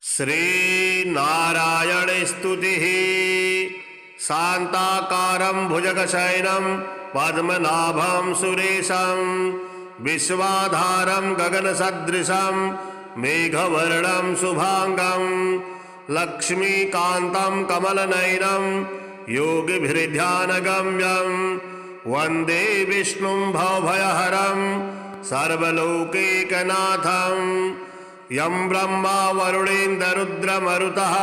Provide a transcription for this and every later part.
श्रीनारायण स्तुतिः। शान्ताकारं भुजगशयनं पद्मनाभं सुरेशं विश्वाधारं गगनसदृशं मेघवर्णं शुभांगं लक्ष्मीकान्तं कमलनयनं योगिभिर्ध्यानगम्यं वन्दे विष्णुं भवभयहरं सर्वलोकैकनाथं। यं ब्रह्मा वरुणेन्द्ररुद्रमरुतः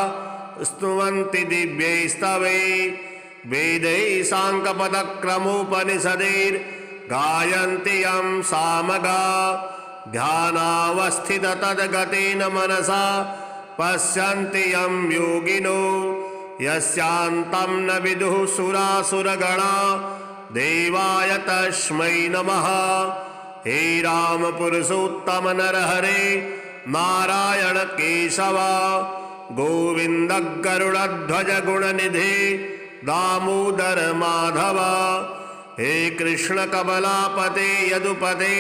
स्तुवन्ति दिव्यैस्तवैः वेदैः साङ्गपदक्रमोपनिषदैर्गायन्ति यं सामगा। ध्यानावस्थिततद्गतेन मनसा पश्यन्ति यं योगिनो यस्यान्तं न विदुः सुरासुरगणा देवाय तस्मै नमः। हे राम पुरुषोत्तम नरहरे नारायण केशव गोविन्द गरुडध्वज गुणनिधे दामोदर माधव। हे कृष्ण कमलापते यदुपते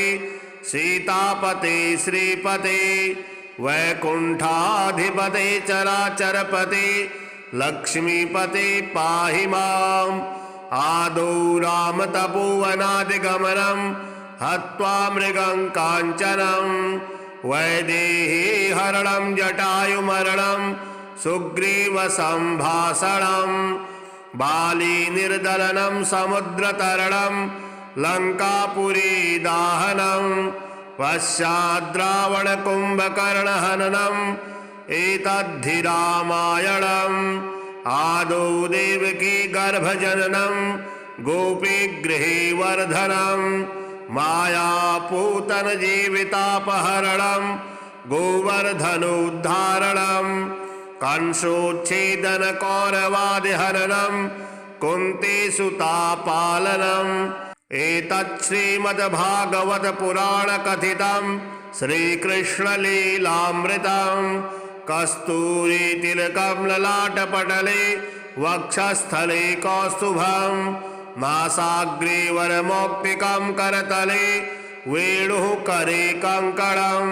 सीतापते श्रीपते वैकुण्ठाधिपते चराचरपते लक्ष्मीपते पाहि माम्। आदौ राम तपोवनादिगमनं हत्वा मृगं काञ्चनं वैदेही हरणं जटायुमरणं सुग्रीवसम्भाषणं बाली निर्दलनं समुद्रतरणं लङ्कापुरी दाहनं पश्चाद्रावणकुम्भकर्णहननम् एतद्धि रामायणम्। आदौ देवकी गर्भजननं गोपीगृहे वर्धनं मायापूतन जीवितापहरणं गोवर्धनोद्धारणं कंसोच्छेदन कौरवादिहननं कुन्तीसुतापालनम्। एतत् श्रीमद्भागवत पुराण कथितं श्रीकृष्णलीलामृतं कस्तूरीतिलकं ललाटपटले वक्षस्थले कौस्तुभं नासाग्रे वरमौक्तिकं करतले वेणुः करे कङ्कणं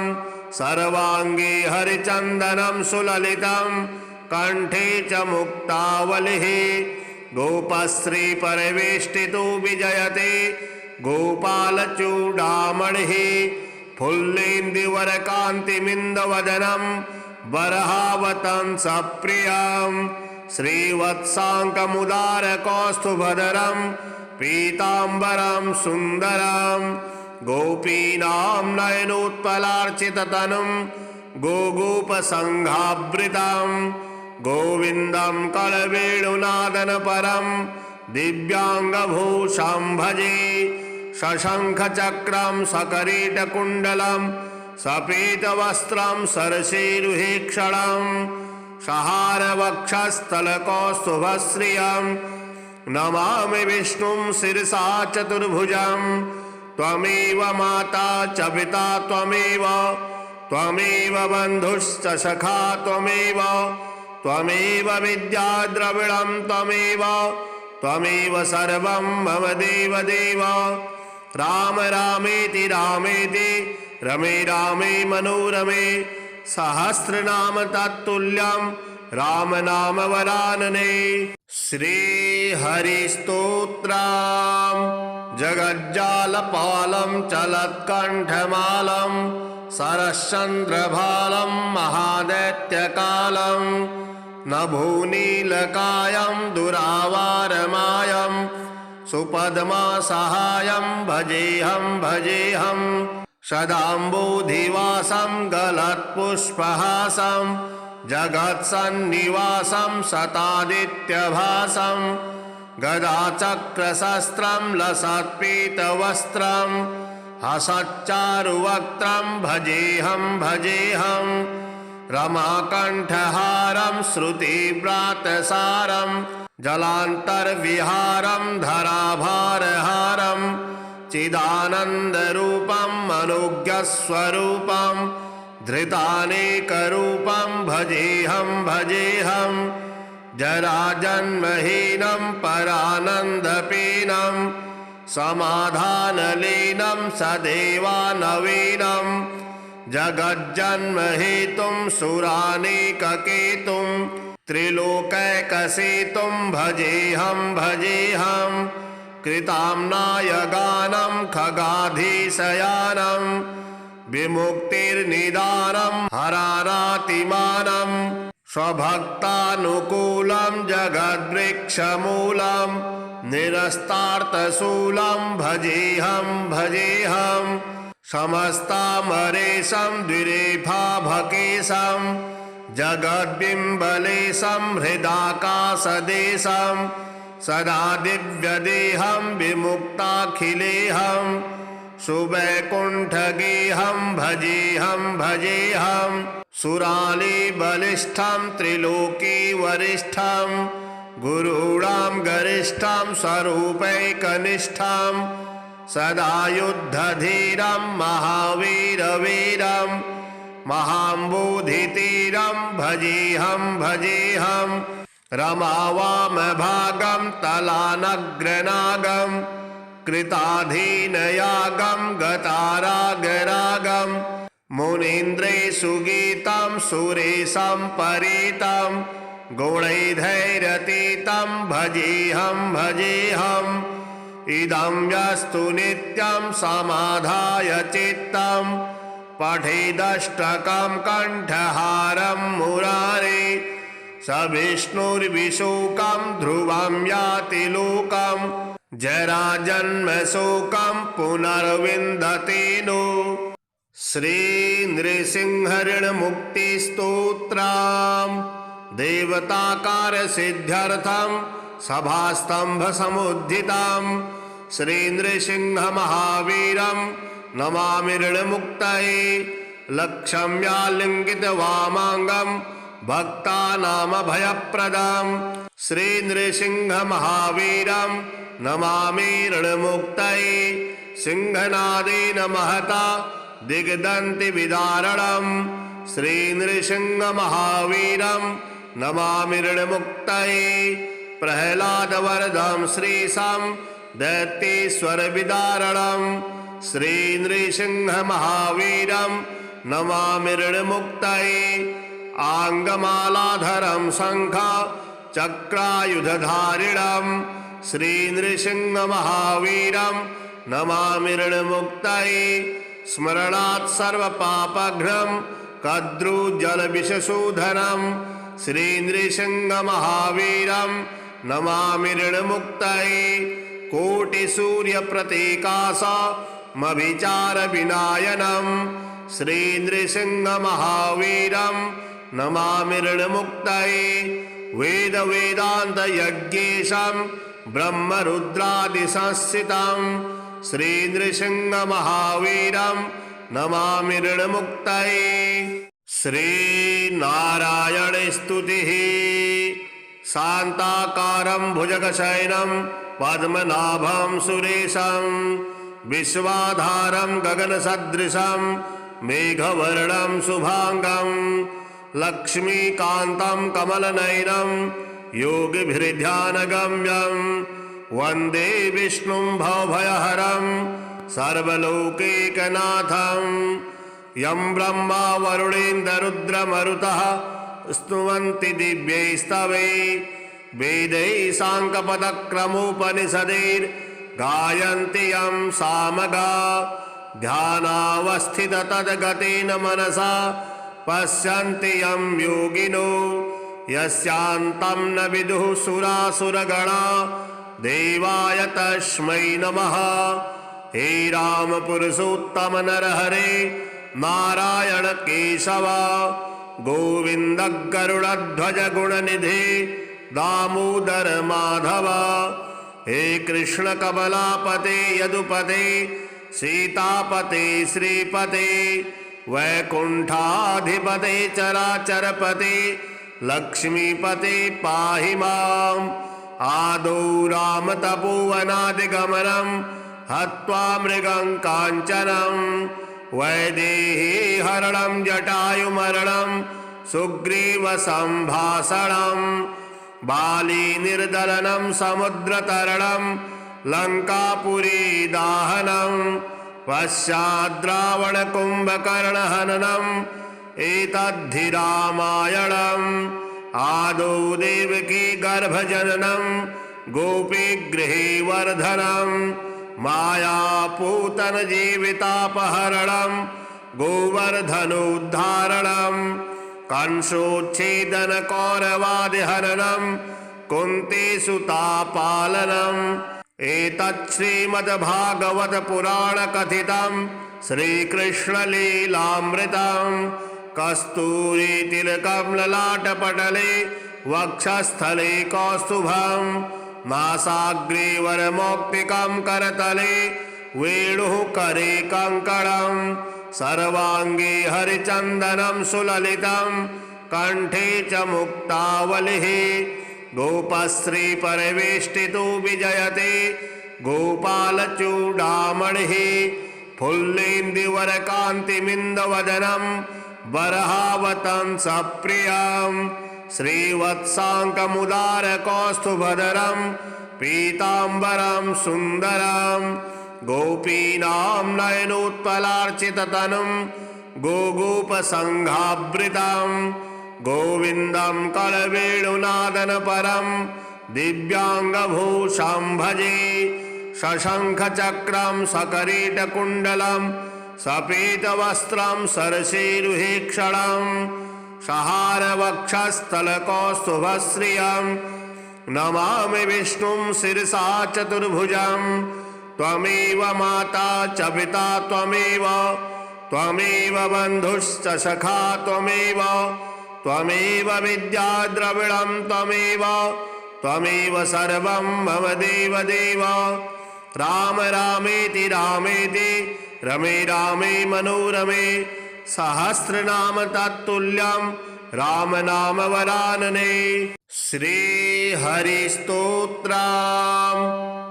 सर्वाङ्गे हरिचन्दनं सुललितं कंठे च मुक्तावलिः। गोपश्री परिवेष्टितो विजयते गोपालचूडामणिः फुल्लेन्दुवरकान्तिमिन्दवदनं बर्हावतंसप्रियं श्रीवत्साङ्कमुदारकौस्तुभधरं पीताम्बरं सुन्दरं गोपीनां नयनोत्पलार्चिततनुं गोगोपसङ्घावृतं गोविन्दं कलवेणुनादनपरं दिव्याङ्गभूषं भजे। शशङ्खचक्रं सकरीटकुण्डलं सपीतवस्त्रं सरसीरुहेक्षणं सहारवक्षस्थलकौस्तुभश्रियं नमामि विष्णुं शिरसा चतुर्भुजं। त्वमेव माता च पिता त्वमेव बन्धुश्च सखा त्वमेव विद्या द्रविणं त्वमेव सर्वं मम देवदेव। राम रामेति रमे रामे मनोरमे सहस्रनाम तत्तुल्यं राम नाम वरानने। श्रीहरिस्तोत्रम् जगज्जालपालं चलत्कण्ठमालं सरश्चन्द्रभालं महादैत्यकालं नभोनीलकायं दुरावारमायं सुपद्मासहायं भजेऽहं सदाम्बोधिवासं गलत्पुष्पहासं जगत्सन्निवासं सतादित्यभासं गदाचक्रशस्त्रं लसत्पीतवस्त्रं हसच्चारुवक्त्रं भजेऽहं रमाकण्ठहारं श्रुतिव्रातसारं जलान्तर्विहारं धराभारहारं चिदानन्दरूपं मनोज्ञस्वरूपं धृतानेकरूपं भजेऽहं जराजन्महीनं परानन्दपीनं समाधानलीनं सदेवानवीनं जगज्जन्महेतुं सुरानेककेतुं त्रिलोकैकसेतुं भजेऽहं भजेऽहं कृताम्नाय गानं खगाधीशयानं विमुक्तिर्निदानं हरारातिमानं स्वभक्तानुकूलं जगद्वृक्षमूलं निरस्तार्थशूलं भजेऽहं भजेऽहं समस्तामरेशं द्विरेफाभकेशं जगद्बिम्बलेशं हृदाकाशदेशं सदा दिव्यदेहं विमुक्ताखिलेहं सुवैकुण्ठगेहं भजेऽहं भजेऽहं सुरालीबलिष्ठं त्रिलोकी वरिष्ठं गुरूणां गरिष्ठं स्वरूपैकनिष्ठं सदा युद्धधीरं महावीरवीरं महाम्बोधितीरं भजेऽहं भजेऽहं रमावामभागं तलानग्रनागं कृताधीनयागं गतारागरागं मुनीन्द्रेषुगीतं सुरेशं परीतं गुणैर्धैरतीतं भजेऽहं भजेऽहं इदं यस्तु नित्यं समाधाय चित्तं पठेदष्टकं कण्ठहारं मुरारे स विष्णुर्विशोकं ध्रुवं याति लोकं जराजन्मशोकं पुनर्विन्दति नो श्रीनृसिंहऋणमुक्तिस्तोत्रम् देवताकारसिद्ध्यर्थं सभास्तम्भसमुद्धितं श्रीनृसिंहमहावीरं नमामि ऋणमुक्तये लक्ष्म्यालिङ्गितवामाङ्गं भक्तानामभयप्रदं श्रीनृसिंहमहावीरं नमामि ऋणमुक्तये सिंहनादेन महता दिग्दन्तिविदारणं श्रीनृसिंहमहावीरं नमामि ऋणमुक्तये प्रह्लादवरदं श्रीशं दैत्येश्वरविदारणं श्रीनृसिंहमहावीरं नमामि ऋणमुक्तये आङ्गमालाधरं शङ्खा चक्रायुधधारिणं श्रीनृसिंहमहावीरं नमामि ऋणमुक्तये स्मरणात् सर्वपापघ्नं कद्रुजलविषशोधनं श्रीनृसिंहमहावीरं नमामि ऋणमुक्तये कोटिसूर्यप्रतीकाशमभिचारविनायनं श्रीनृसिंहमहावीरं नमामि ऋणमुक्तये वेदवेदान्तयज्ञेशं ब्रह्मरुद्रादिसंस्थितं श्रीनृसिंहमहावीरं नमामि ऋणमुक्तये श्रीनारायणस्तुतिः शान्ताकारं भुजगशयनं पद्मनाभं सुरेशं विश्वाधारं गगनसदृशं मेघवर्णं शुभांगं लक्ष्मीकान्तं कमलनयनं योगिभिर्ध्यानगम्यं वन्दे विष्णुं भवभयहरं सर्वलोकैकनाथं यं ब्रह्मा वरुणेन्द्ररुद्रमरुतः स्तुवन्ति दिव्यैस्तवैः वेदैः साङ्गपदक्रमोपनिषदैर्गायन्ति यं सामगा ध्यानावस्थिततद्गतेन मनसा पश्यन्ति यं योगिनो यस्यान्तं न विदुः सुरासुरगणा देवाय तस्मै नमः। हे राम पुरुषोत्तम नरहरे नारायण केशव गोविन्द गरुडध्वज गुणनिधे दामोदर माधव। हे कृष्ण कमलापते यदुपते सीतापते श्रीपते वैकुण्ठाधिपते चराचरपते लक्ष्मीपते पाहि माम्। आदौ राम तपोवनादिगमनं हत्वा मृगं काञ्चनं वैदेही हरणं जटायुमरणं सुग्रीवसम्भाषणं बाली निर्दलनं समुद्रतरणं लङ्कापुरी दाहनं पश्चाद्रावणकुम्भकर्णहननम् एतद्धि रामायणम् आदौ देवकी गर्भजननं गोपीगृहे वर्धनं मायापूतनजीवितापहरणं गोवर्धनोद्धारणं कंसोच्छेदनकौरवादिहरणं कुन्तीसुतापालनम् एतत् श्रीमद्भागवतपुराणकथितं श्रीकृष्णलीलामृतं कस्तूरीतिलकं ललाटपटले वक्षस्थले कौस्तुभं नासाग्रे वरमौक्तिकं करतले वेणुः करे कङ्कणं सर्वाङ्गे हरिचन्दनं सुललितं कंठे च मुक्तावलिः गोपश्री परिवेष्टितो विजयते गोपालचूडामणिः फुल्लेन्दुवरकान्तिमिन्दवदनं बर्हावतंसप्रियं श्रीवत्साङ्कमुदारकौस्तुभधरं पीताम्बरं सुन्दरं गोपीनां नयनोत्पलार्चिततनुं गोगोपसङ्घावृतं गोविन्दं कलवेणुनादनपरं दिव्याङ्गभूषं भजे शशङ्खचक्रं सकरीटकुण्डलं सपीतवस्त्रं सरसीरुहेक्षणं सहारवक्षस्थलकौस्तुभश्रियं नमामि विष्णुं शिरसा चतुर्भुजं त्वमेव माता च पिता त्वमेव बन्धुश्च सखा त्वमेव विद्या द्रविणं त्वमेव सर्वं मम देवदेव राम रामेति रमे रामे मनोरमे सहस्रनाम तत्तुल्यं राम नाम वरानने श्रीहरिस्तोत्रम्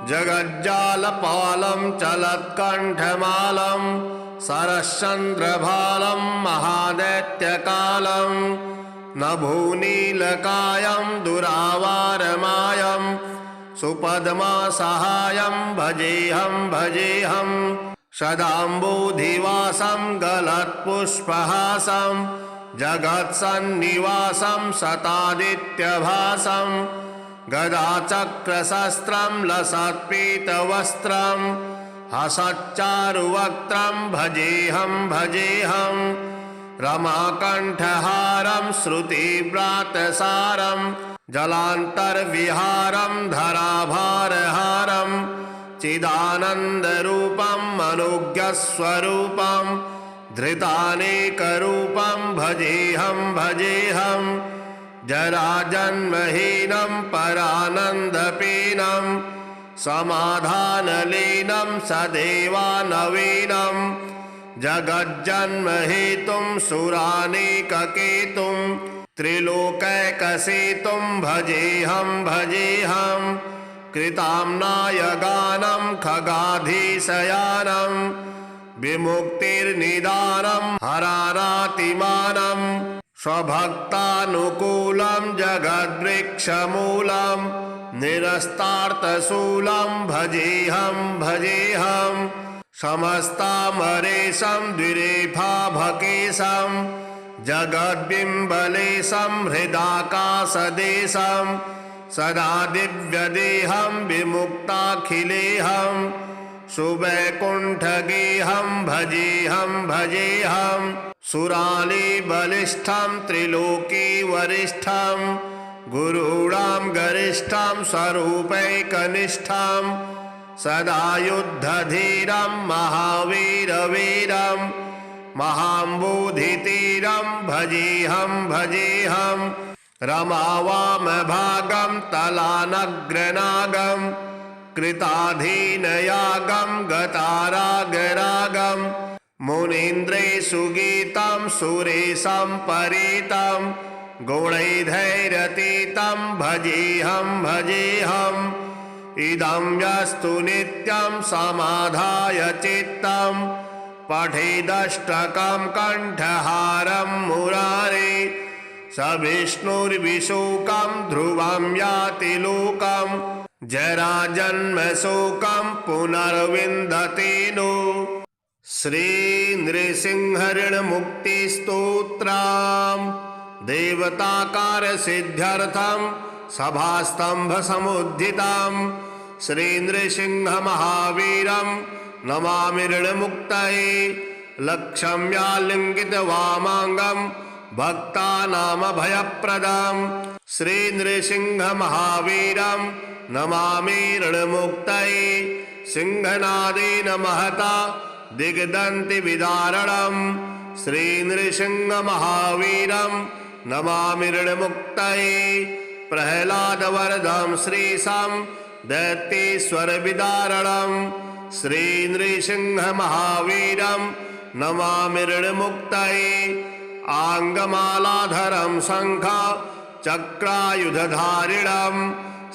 जगज्जालपालं चलत्कण्ठमालं सरश्चन्द्रभालं महादैत्यकालं नभोनीलकायं दुरावारमायं सुपद्मासहायं भजेऽहं सदाम्बोधिवासं गलत्पुष्पहासं जगत्सन्निवासं सतादित्यभासं गदाचक्रशस्त्रं लसत्पीतवस्त्रं हसच्चारुवक्त्रं भजेऽहं रमाकण्ठहारं श्रुतिव्रातसारं जलान्तर्विहारं धराभारहारं चिदानन्दरूपं मनोज्ञस्वरूपं धृतानेकरूपं भजेऽहं जराजन्महीनं परानन्दपीनं समाधानलीनं सदेवानवीनं जगज्जन्महेतुं सुरानेककेतुं त्रिलोकैकसेतुं भजेऽहं कृताम्नायगानं खगाधीशयानं विमुक्तिर्निदानं हरानातिमानं स्वभक्तानुकूलं जगद्वृक्षमूलं निरस्तार्थशूलं भजेऽहं समस्तामरेशं द्विरेफाभकेशं जगद्बिम्बलेशं हृदाकाशदेशं सदा दिव्यदेहं विमुक्ताखिलेहं सुवैकुण्ठगेहं भजेऽहं सुरालीबलिष्ठं त्रिलोकीवरिष्ठं गुरूणां गरिष्ठं स्वरूपैकनिष्ठं सदा युद्धधीरं महावीरवीरं महाम्बोधितीरं भजेऽहं रमावामभागं तलानग्रनागं कृताधीनयागं गतारागरागं मुनीन्द्रेषुगीतं सुरेशं परीतं गुणैर्धैरतीतं भजेऽहं इदं यस्तु नित्यं समाधाय चित्तं पठेदष्टकं कण्ठहारं मुरारे स विष्णुर्विशोकं ध्रुवं याति लोकं जराजन्मशोकं पुनर्विन्दते नो श्रीनृसिंहऋणमुक्तिस्तोत्रम् देवताकारसिद्ध्यर्थं सभास्तम्भसमुद्धितं श्रीनृसिंहमहावीरं नमामि ऋणमुक्तये लक्ष्म्यालिङ्गितवामाङ्गं भक्तानामभयप्रदं श्रीनृसिंहमहावीरं नमामि ऋणमुक्तये सिंहनादेन महता दिग्दन्तिविदारणं श्रीनृसिंहमहावीरं नमामि ऋणमुक्तये प्रह्लादवरदं श्रीशं दैत्येश्वरविदारणं श्रीनृसिंहमहावीरं नमामि ऋणमुक्तये आङ्गमालाधरं शङ्खा चक्रायुधधारिणं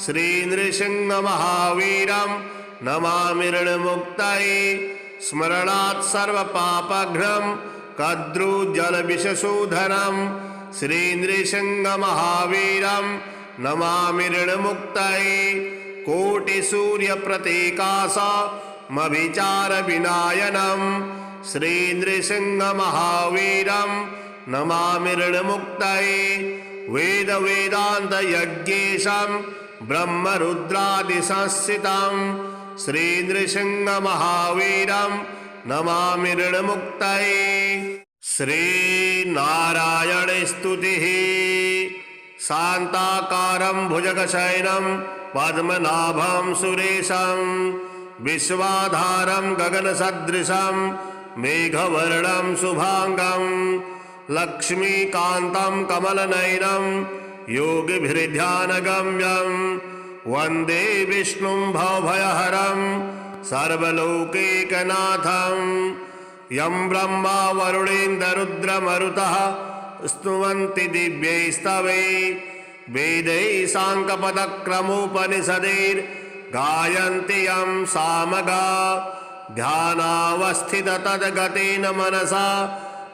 श्रीनृसिंहमहावीरं नमामि ऋणमुक्तये स्मरणात् सर्वपापघ्नं कद्रुजलविषशोधनं श्रीनृसिंहमहावीरं नमामि ऋणमुक्तये कोटिसूर्यप्रतीकासमभिचारविनायनं श्रीनृसिंहमहावीरं नमामि ऋणमुक्तये वेदवेदान्तयज्ञेशं ब्रह्मरुद्रादिसंस्थितं श्रीनृसिंहमहावीरं नमामि ऋणमुक्तये श्रीनारायणस्तुतिः शान्ताकारं भुजगशयनं पद्मनाभं सुरेशं विश्वाधारं गगनसदृशं मेघवर्णं शुभांगं लक्ष्मीकान्तं कमलनयनं योगिभिर्ध्यानगम्यं वन्दे विष्णुं भवभयहरं सर्वलोकैकनाथं यं ब्रह्मा वरुणेन्द्ररुद्रमरुतः स्तुवन्ति दिव्यैस्तवै वेदैः साङ्गपदक्रमोपनिषदैर्गायन्ति यं सामगा ध्यानावस्थिततद्गतेन मनसा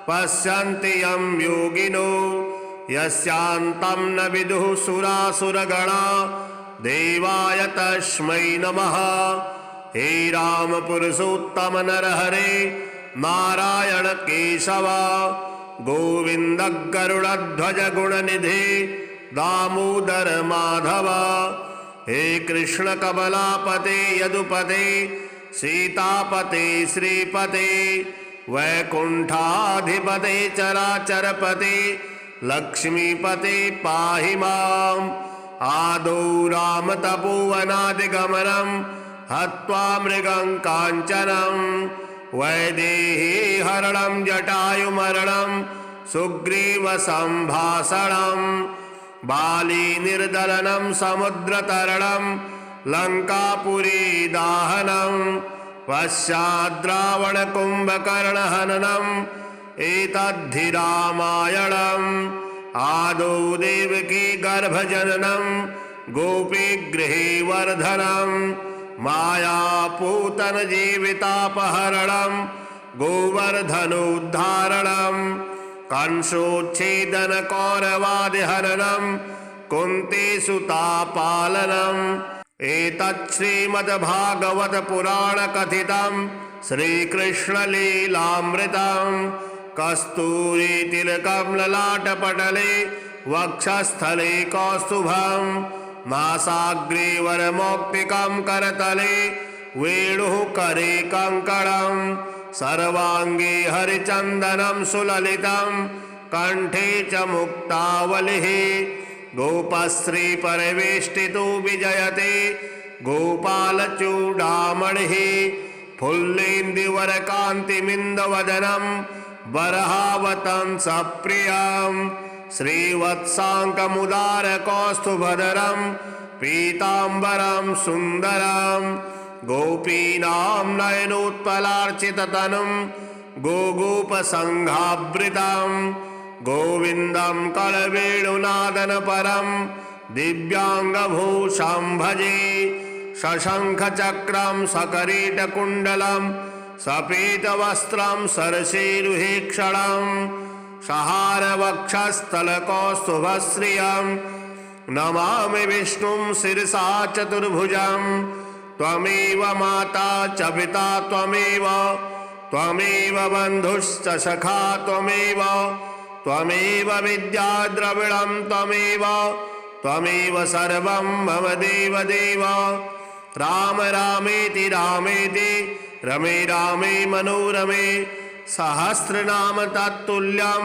पश्यन्ति यं योगिनो यस्यान्तं न विदुः सुरासुरगणा देवाय तस्मै नमः। हे राम पुरुषोत्तम नरहरे नारायण केशव गोविन्द गरुडध्वज गुणनिधे दामोदर माधव हे कृष्ण कमलापते यदुपते सीतापते श्रीपते वैकुण्ठाधिपते चराचरपते लक्ष्मीपते पाहि माम् आदौ राम तपोवनादिगमनं हत्वा मृगं काञ्चनं वैदेहीहरणं जटायुमरणं सुग्रीवसम्भाषणं बालीनिर्दलनं समुद्रतरणं लङ्कापुरीदाहनं पश्चाद्रावणकुम्भकर्णहननम् एतद्धि रामायणम् आदौ देवकी गर्भजननं गोपीगृहे वर्धनं मायापूतनजीवितापहरणं गोवर्धनोद्धारणं कंसोच्छेदनकौरवादिहरणं कुन्तीसुतापालनम् एतत् श्रीमद्भागवतपुराणकथितं श्रीकृष्णलीलामृतं कस्तूरीतिलकं ललाटपटले वक्षस्थले कौस्तुभं नासाग्रे वरमौक्तिकं करतले वेणुः करे कङ्कणं सर्वाङ्गे हरिचन्दनं सुललितं कण्ठे च मुक्तावलिः गोपश्री परिवेष्टितो विजयते गोपालचूडामणिः फुल्लेन्दुवरकान्तिमिन्दवदनं बर्हावतंसप्रियं श्रीवत्साङ्कमुदारकौस्तुभधरं पीताम्बरं सुन्दरं गोपीनां नयनोत्पलार्चिततनुं गोगोपसङ्घावृतं गोविन्दं कलवेणुनादनपरं दिव्याङ्गभूषं भजे शशङ्खचक्रं सकरीटकुण्डलं सपीतवस्त्रं सरसीरुहेक्षणं सहारवक्षस्थलकौस्तुभश्रियं नमामि विष्णुं शिरसा चतुर्भुजं त्वमेव माता च पिता त्वमेव त्वमेव बन्धुश्च सखा त्वमेव त्वमेव विद्या द्रविणं त्वमेव त्वमेव सर्वं मम देव देव। राम रामेति रामेति रमे रामे मनोरमे सहस्रनाम तत्तुल्यं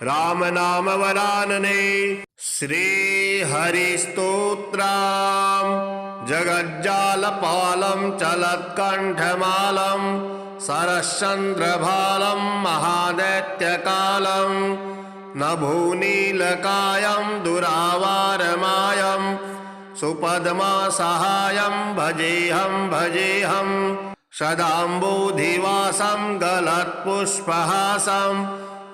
राम नाम वरानने। श्रीहरिस्तोत्रम् जगज्जालपालं चलत्कण्ठमालं सरश्चन्द्रभालं महादैत्यकालं नभोनीलकायं दुरावारमायं सुपद्मासहायं भजेऽहं भजेऽहं। सदाम्बोधिवासं गलत्पुष्पहासं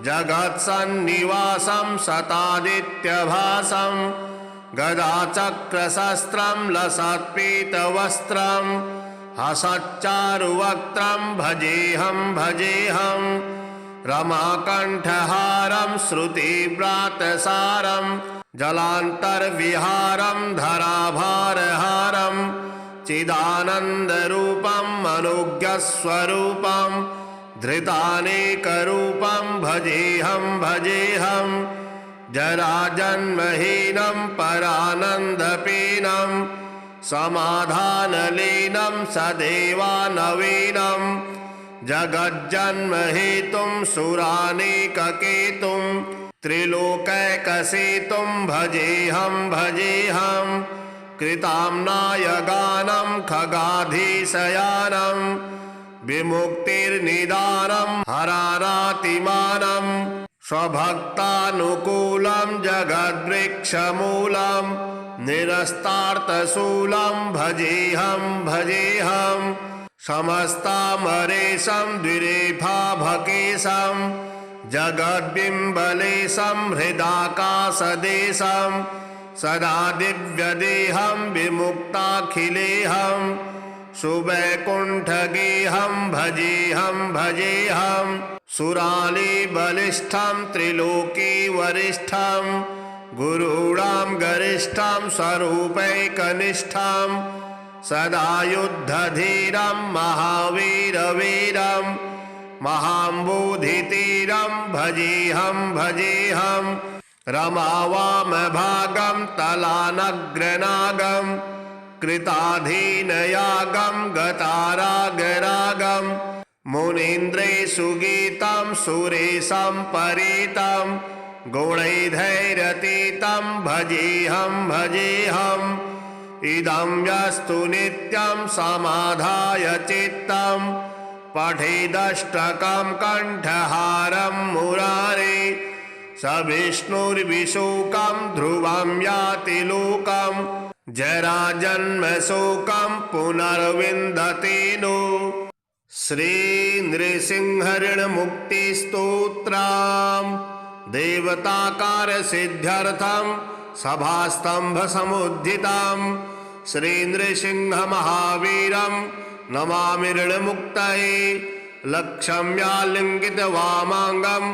जगत्सन्निवासं सतादित्यभासं गदाचक्रशस्त्रं लसत्पीतवस्त्रं हसच्चारुवक्त्रं भजेऽहं भजेऽहं। रमाकण्ठहारं श्रुतिव्रातसारं जलान्तर्विहारं धराभारहारं चिदानन्दरूपं मनोज्ञस्वरूपं धृतानेकरूपं भजेऽहं भजेऽहं। जराजन्महीनं परानन्दपीनं समाधानलीनं सदेवानवीनं जगज्जन्महेतुं सुरानेककेतुं त्रिलोकैकसेतुं भजेऽहं भजेऽहं। कृताम्नायगानं खगाधीशयानं विमुक्तिर्निदानं हरारातिमानं स्वभक्तानुकूलं जगद्वृक्षमूलं निरस्तार्थशूलं भजेऽहं भजेऽहं। समस्तामरेशं द्विरेफाभकेशं जगद्बिम्बलेशं हृदाकाशदेशं सदा दिव्यदेहं विमुक्ताखिलेहं सुवैकुण्ठगेहं भजेऽहं भजेऽहं। सुरालीबलिष्ठं त्रिलोकीवरिष्ठं गुरूणां गरिष्ठं स्वरूपैकनिष्ठं सदा युद्धधीरं महावीरवीरं महाम्बोधितीरं भजेऽहं भजेऽहं। रमावामभागं तलानग्रनागं कृताधीनयागं गतारागरागं मुनीन्द्रैर्सुगीतं सुरेशं परीतं गुणैर्धैरतीतं भजेऽहं भजेऽहं। इदं यस्तु नित्यं समाधाय चित्तं पठेदष्टकं कण्ठहारं मुरारे स विष्णुर्विशोकं ध्रुवं याति लोकं जराजन्मशोकं पुनर्विन्दति नो। श्रीनृसिंहऋणमुक्तिस्तोत्रम् देवताकारसिद्ध्यर्थं सभास्तम्भसमुद्धितं श्रीनृसिंहमहावीरं नमामि ऋणमुक्तये। लक्ष्म्यालिङ्गितवामाङ्गं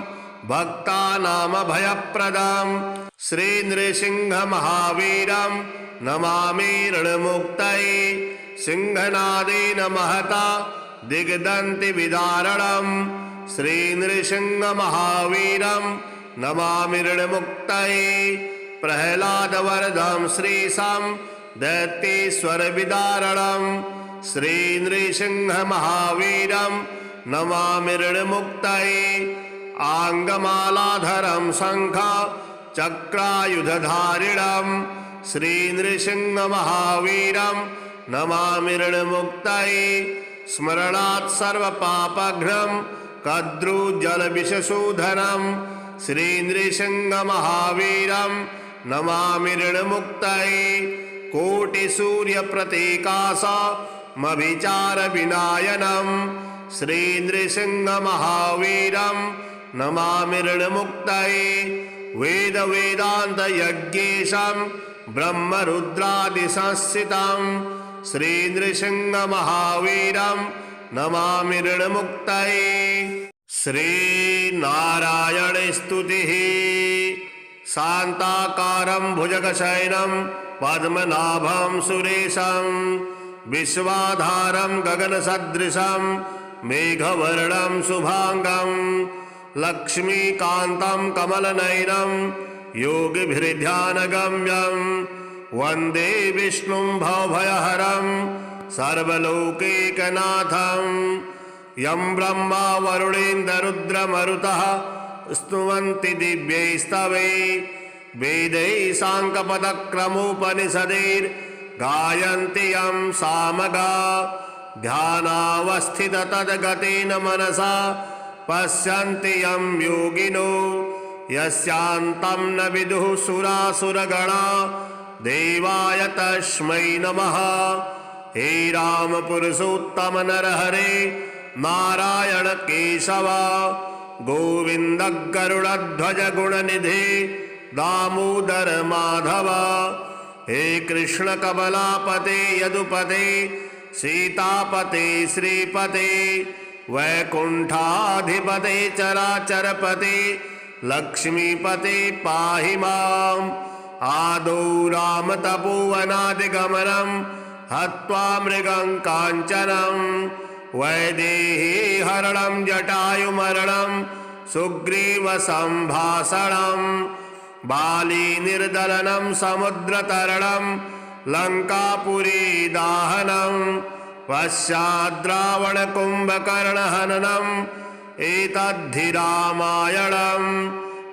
भक्तानामभयप्रदं श्रीनृसिंहमहावीरं नमामि ऋणमुक्तये। सिंहनादेन महता दिग्दन्तिविदारणं श्रीनृसिंहमहावीरं नमामि ऋणमुक्तये। प्रह्लादवरदं श्रीशं दैत्येश्वरविदारणं श्रीनृसिंहमहावीरं नमामि ऋणमुक्तये। आङ्गमालाधरं शङ्खा चक्रायुधधारिणं श्रीनृसिंहमहावीरं नमामि ऋणमुक्तये। स्मरणात् सर्वपापघ्नं कद्रुजलविषशोधनं श्रीनृसिंहमहावीरं नमामि ऋणमुक्तये। कोटिसूर्यप्रतीकासमभिचारविनायनं श्रीनृसिंहमहावीरं नमामि ऋणमुक्तये। वेदवेदान्तयज्ञेशं ब्रह्मरुद्रादिसंस्थितं श्रीनृसिंहमहावीरं नमामि ऋणमुक्तये। श्रीनारायणस्तुतिः। शान्ताकारं भुजगशयनं पद्मनाभं सुरेशं विश्वाधारं गगनसदृशं मेघवर्णं शुभांगं लक्ष्मीकान्तं कमलनयनं योगिभिर्ध्यानगम्यं वन्दे विष्णुं भवभयहरं सर्वलोकैकनाथं यं ब्रह्मा वरुणेन्द्ररुद्रमरुतः स्तुवन्ति दिव्यैस्तवैः वेदैः साङ्गपदक्रमोपनिषदैर्गायन्ति यं सामगा ध्यानावस्थिततद्गतेन मनसा पश्यन्ति यं योगिनो यस्यान्तं न विदुः सुरासुरगणा देवाय तस्मै नमः। हे राम पुरुषोत्तम नरहरे नारायण केशव गोविन्द गरुडध्वज गुणनिधे दामोदर माधव। हे कृष्ण कमलापते यदुपते सीतापते श्रीपते वैकुण्ठाधिपते चराचरपते लक्ष्मीपते पाहि माम्। आदौ रामतपोवनादिगमनं हत्वा मृगं काञ्चनं वैदेहीहरणं जटायुमरणं सुग्रीवसम्भाषणं बालीनिर्दलनं समुद्रतरणं लङ्कापुरीदाहनं पश्चाद्रावणकुम्भकर्णहननम् एतद्धि रामायणम्।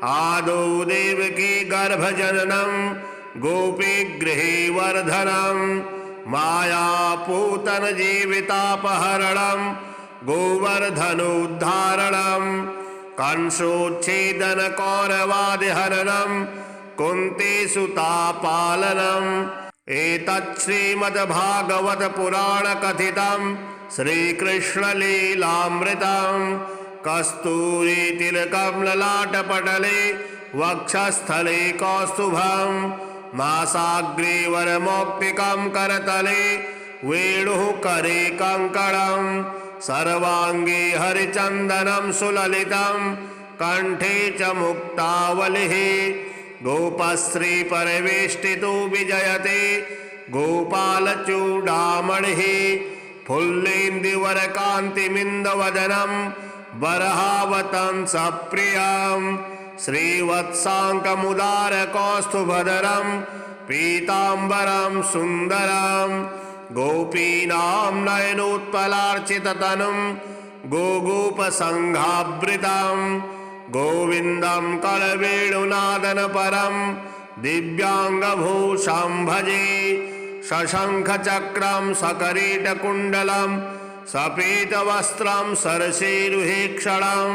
आदौ देवकी गर्भजननं गोपीगृहे वर्धनं मायापूतनजीवितापहरणं गोवर्धनोद्धारणं कंसोच्छेदनकौरवादिहरणं कुन्तीसुतापालनम् एतत् श्रीमद्भागवतपुराणकथितं श्रीकृष्णलीलामृतं कस्तूरीतिलकं ललाटपटले वक्षस्थले कौस्तुभं नासाग्रे वरमौक्तिकं करतले वेणुः करे कङ्कणं सर्वाङ्गे हरिचन्दनं सुललितं कण्ठे च मुक्तावलिः गोपश्रीपरिवेष्टितो विजयते गोपालचूडामणिः फुल्लेन्दुवरकान्तिमिन्दवदनं बर्हावतंसप्रियं श्रीवत्साङ्कमुदारकौस्तुभधरं पीताम्बरं सुन्दरं गोपीनां नयनोत्पलार्चिततनुं गोगोपसङ्घावृतं गोविन्दं कलवेणुनादनपरं दिव्याङ्गभूषं भजे शशङ्खचक्रं सकरीटकुण्डलं सपीतवस्त्रं सरसीरुहेक्षणं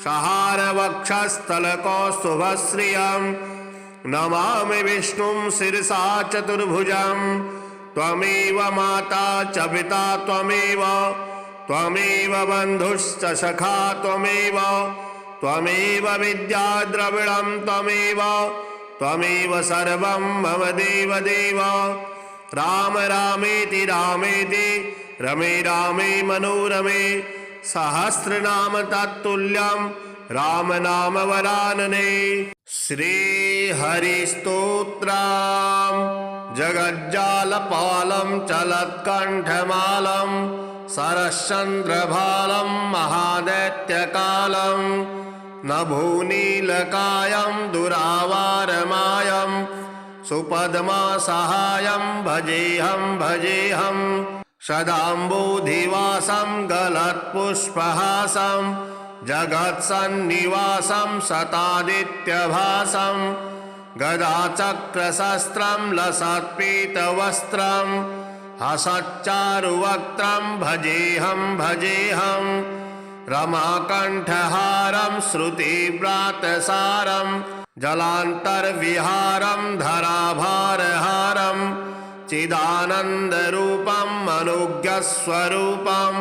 सहारवक्षस्थलकौस्तुभश्रियं नमामि विष्णुं शिरसा चतुर्भुजं त्वमेव माता च पिता त्वमेव बन्धुश्च सखा त्वमेव विद्या द्रविणं त्वमेव सर्वं मम देवदेव। राम रामेति रमे रामे मनोरमे सहस्रनाम तत्तुल्यं राम नाम वरानने। श्रीहरिस्तोत्रम् जगज्जालपालं चलत्कण्ठमालं सरश्चन्द्रभालं महादैत्यकालं नभोनीलकायं दुरावारमायं सुपद्मासहायं भजेऽहं सदाम्बोधिवासं गलत्पुष्पहासं जगत्सन्निवासं सतादित्यभासं गदाचक्रशस्त्रं लसत्पीतवस्त्रं हसच्चारुवक्त्रं भजेऽहं रमाकण्ठहारं श्रुतिव्रातसारं जलान्तर्विहारं धराभारहारं चिदानन्दरूपं मनोज्ञस्वरूपं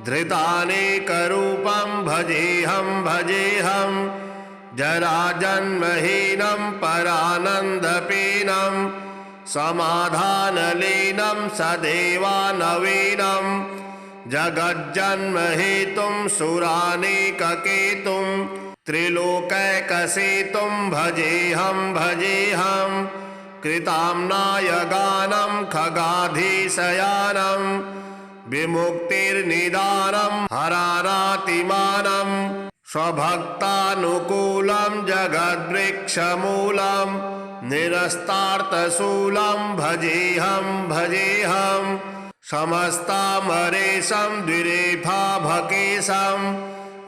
धृतानेकरूपं भजेऽहं जराजन्महीनं परानन्दपीनं समाधानलीनं सदेवानवीनं जगज्जन्महेतुं सुरानेककेतुं त्रिलोकैकसेतुं भजेऽहं कृताम्नाय गानं खगाधीशयानं विमुक्तिर्निदानं हरारातिमानं स्वभक्तानुकूलं जगद्वृक्षमूलं निरस्तार्थशूलं भजेऽहं समस्तामरेशं द्विरेफाभकेशं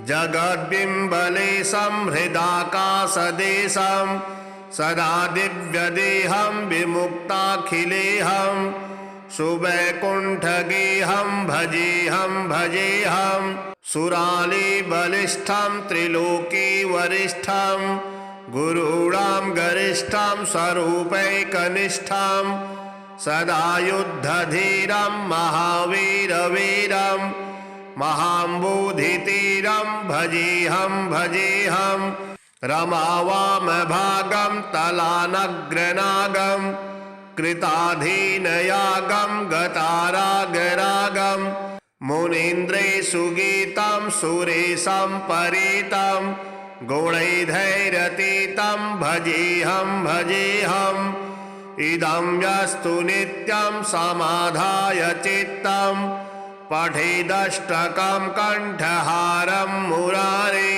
जगद्बिम्बलेशं हृदाकाशदेशं सदा दिव्यदेहं विमुक्ताखिलेऽहं सुवैकुण्ठगेहं भजेऽहं सुरालीबलिष्ठं त्रिलोकीवरिष्ठं गुरूणां गरिष्ठं स्वरूपैकनिष्ठं सदा युद्धधीरं महावीरवीरं महाम्बोधितीरं भजेऽहं रमावामभागं तलानग्रनागं कृताधीनयागं गतारागरागं मुनीन्द्रैर्सुगीतं सुरेशं परीतं गुणैर्धैरतीतं भजेऽहं इदं यस्तु नित्यं समाधाय चित्तं पठेदष्टकं कण्ठहारं मुरारे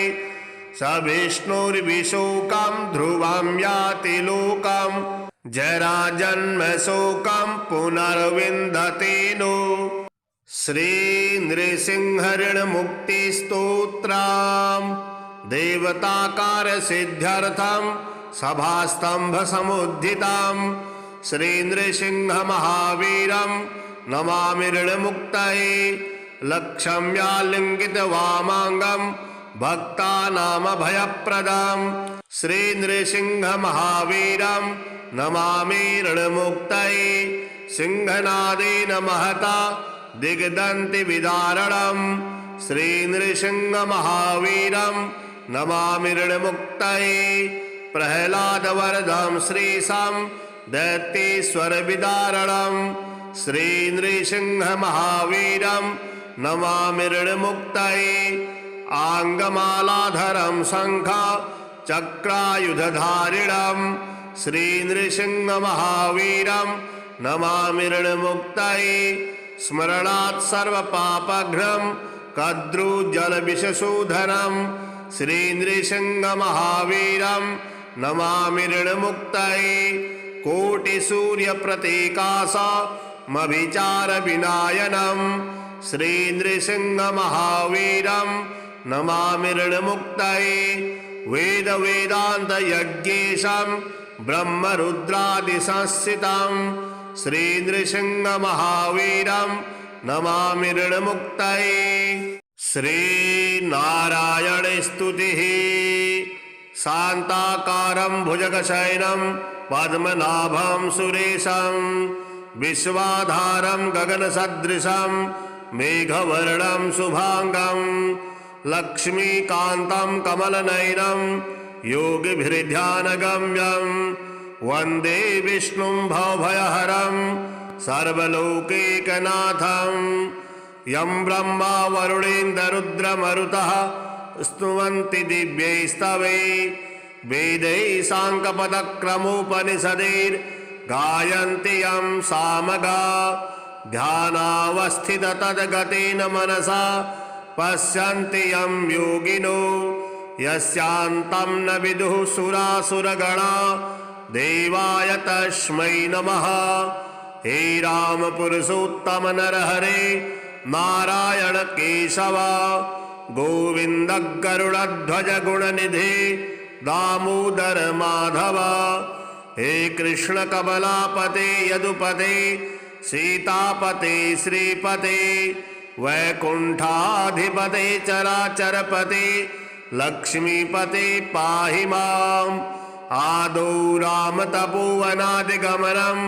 स विष्णुर्विशोकं ध्रुवं याति लोकं जराजन्मशोकं पुनर्विन्दति नो। श्री नृसिंहऋणमुक्तिस्तोत्रम् देवताकार सिद्ध्यर्थं सभास्तंभ समुद्धितं श्री नृसिंह महावीरं नमामि ऋणमुक्तये लक्ष्म्यालिङ्गित वामाङ्गं भक्तानामभयप्रदं श्री नृसिंह महावीरं नमामि ऋणमुक्तये सिंहनादेन महता दिग्दन्ति विदारणं श्री नृसिंह महावीरं नमामि ऋणमुक्तये प्रह्लादवरदं श्रीशं दैत्येश्वरविदारणं श्री नृसिंह महावीरं नमामि ऋणमुक्तये आङ्गमालाधरं शङ्खा चक्रायुधधारिणं श्री नृसिंह महावीरं नमामि ऋणमुक्तये स्मरणात् सर्वपापघ्नं कद्रुजलविषशोधनं श्री नृसिंह महावीरं नमामि ऋणमुक्तये कोटिसूर्यप्रतीकाशमभिचारविनायनं श्री नृसिंह महावीरं नमामि ऋणमुक्तये वेदवेदान्तयज्ञेशं ब्रह्मरुद्रादिसंस्थितं श्री नृसिंह महावीरं नमामि ऋणमुक्तये श्रीनारायण स्तुतिः शान्ताकारं भुजगशयनं पद्मनाभं सुरेशं विश्वाधारं गगनसदृशं मेघवर्णं शुभांगं लक्ष्मीकान्तं कमलनयनं योगिभिर्ध्यानगम्यं वन्दे विष्णुं भवभयहरं सर्वलोकैकनाथं यं ब्रह्मा वरुणेन्द्ररुद्रमरुतः स्तुवन्ति दिव्यैस्तवैः वेदैः साङ्गपदक्रमोपनिषदैर्गायन्ति यं सामगा ध्यानावस्थिततद्गतेन मनसा पश्यन्ति यं योगिनो यस्यान्तं न विदुः सुरासुरगणा देवाय तस्मै नमः। हे राम पुरुषोत्तम नरहरे नारायण केशव गोविन्द गरुडध्वज गुणनिधे दामोदर माधव हे कृष्ण कमलापते यदुपते सीतापते श्रीपते वैकुण्ठाधिपते चराचरपते लक्ष्मीपते पाहि माम् आदौ राम तपोवनादिगमनं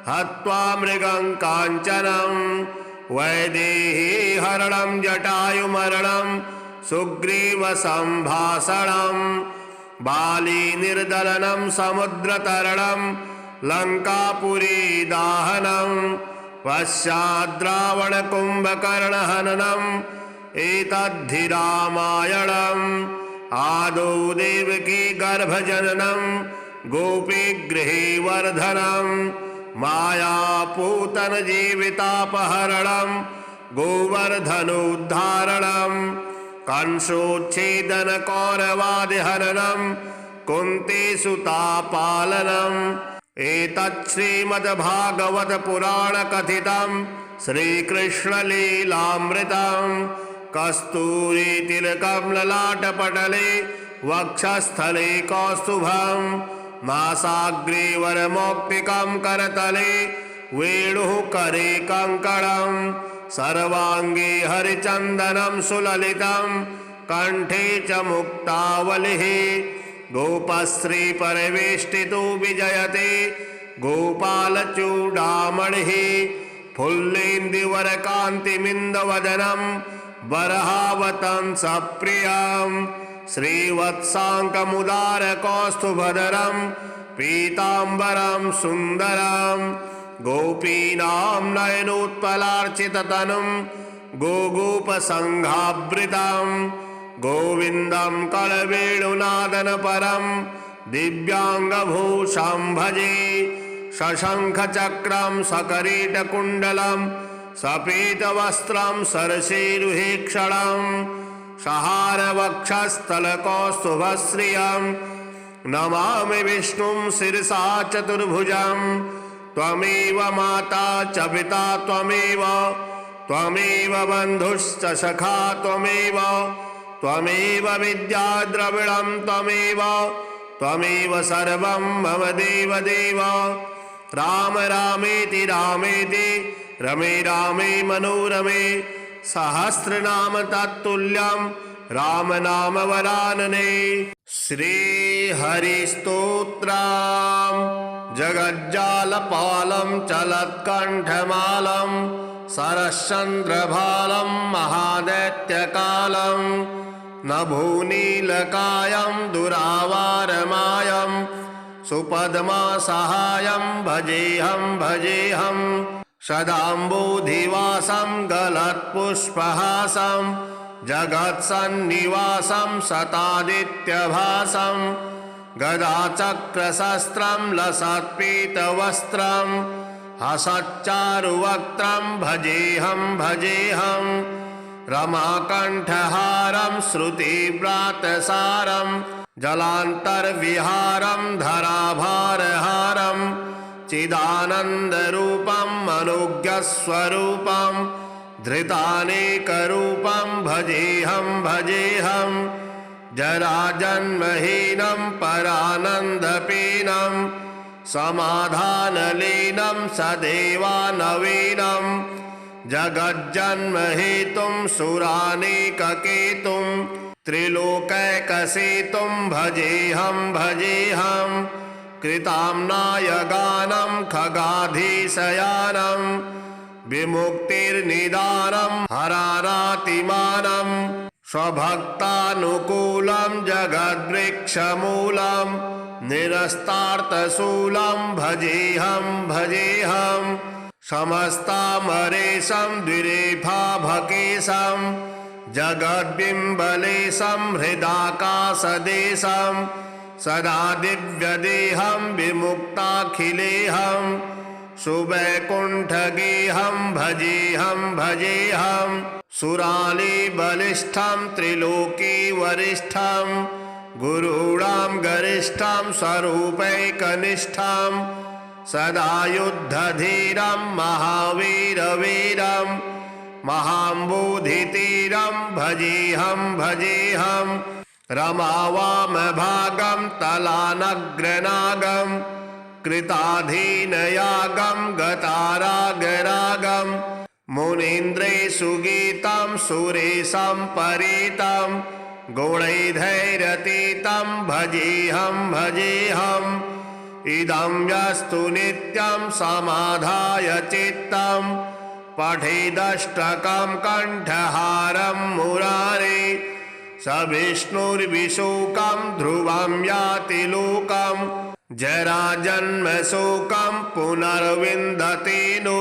हत्वा मृगं काञ्चनं वैदेही हरणं जटायुमरणं सुग्रीवसम्भाषणं बाली निर्दलनं समुद्रतरणं लङ्कापुरी दाहनं पश्चाद्रावणकुम्भकर्णहननम् एतद्धि रामायणम् आदौ देवकी गर्भजननं गोपीगृहे वर्धनं मायापूतनजीवितापहरणं गोवर्धनोद्धारणं कंसोच्छेदन कौरवादिहननं कुन्तीसुतापालनम् एतत् श्रीमद्भागवत पुराण कथितं श्रीकृष्णलीलामृतं कस्तूरीतिलकं ललाटपटले वक्षस्थले कौस्तुभं नासाग्रे वरमौक्तिकं करतले वेणुः करे कङ्कणं सर्वाङ्गे हरिचन्दनं सुललितं कण्ठे च मुक्तावलिः गोपश्री परिवेष्टितो विजयते गोपालचूडामणिः फुल्लेन्दुवरकान्तिमिन्दवदनं बर्हावतंसप्रियं श्रीवत्साङ्कमुदारकौस्तुभधरं पीताम्बरं सुन्दरं गोपीनां नयनोत्पलार्चिततनुं गोगोपसङ्घावृतं गोविन्दं कलवेणुनादनपरं दिव्याङ्गभूषं भजे शशङ्खचक्रं सकरीटकुण्डलं सपीतवस्त्रं सरसीरुहेक्षणं सहारवक्षस्थलकौस्तुभश्रियं नमामि विष्णुं शिरसा चतुर्भुजं त्वमेव माता च पिता त्वमेव बन्धुश्च सखा त्वमेव विद्या द्रविणं त्वमेव सर्वं मम देवदेव राम रामेति रमे रामे मनोरमे सहस्रनाम तत्तुल्यं राम नाम वरानने श्रीहरिस्तोत्रम् जगज्जालपालं चलत्कण्ठमालं सरश्चन्द्रभालं महादैत्यकालं नभोनीलकायं दुरावारमायं सुपद्मासहायं भजेऽहं सदाम्बोधिवासं गलत्पुष्पहासं जगत्सन्निवासं सतादित्यभासं गदाचक्रशस्त्रं लसत्पीतवस्त्रं हसच्चारुवक्त्रं भजेऽहं रमाकण्ठहारं श्रुतिव्रातसारं जलान्तर्विहारं धराभारहारं चिदानन्दरूपं मनोज्ञस्वरूपं धृतानेकरूपं भजेऽहं जराजन्महीनं परानन्दपीनं समाधानलीनं सदेवानवीनं जगज्जन्महेतुं सुरानेककेतुं त्रिलोकैकसेतुं भजेऽहं कृताम्नायगानं खगाधीशयानं विमुक्तिर्निदानं हरारातिमानं स्वभक्तानुकूलं जगद्वृक्षमूलं निरस्तार्थशूलं भजेऽहं समस्तामरेशं द्विरेफाभकेशं जगद्बिम्बलेशं हृदाकाशदेशं सदा दिव्यदेहं विमुक्ताखिलेहं सुवैकुण्ठगेहं भजेऽहं सुरालीबलिष्ठं त्रिलोकीवरिष्ठं गुरूणां गरिष्ठं स्वरूपैकनिष्ठं सदा युद्धधीरं महावीरवीरं महाम्बोधितीरं भजेऽहं रमावामभागं तलानग्रनागं कृताधीनयागं गतारागरागं मुनीन्द्रैर्सुगीतं सुरेशं परीतं गुणैर्धैरतीतं भजेऽहं इदं यस्तु नित्यं समाधाय चित्तं पठेदष्टकं कण्ठहारं मुरारे स विष्णुर्विशोकं ध्रुवं याति लोकं जराजन्मशोकं पुनर्विन्दति नो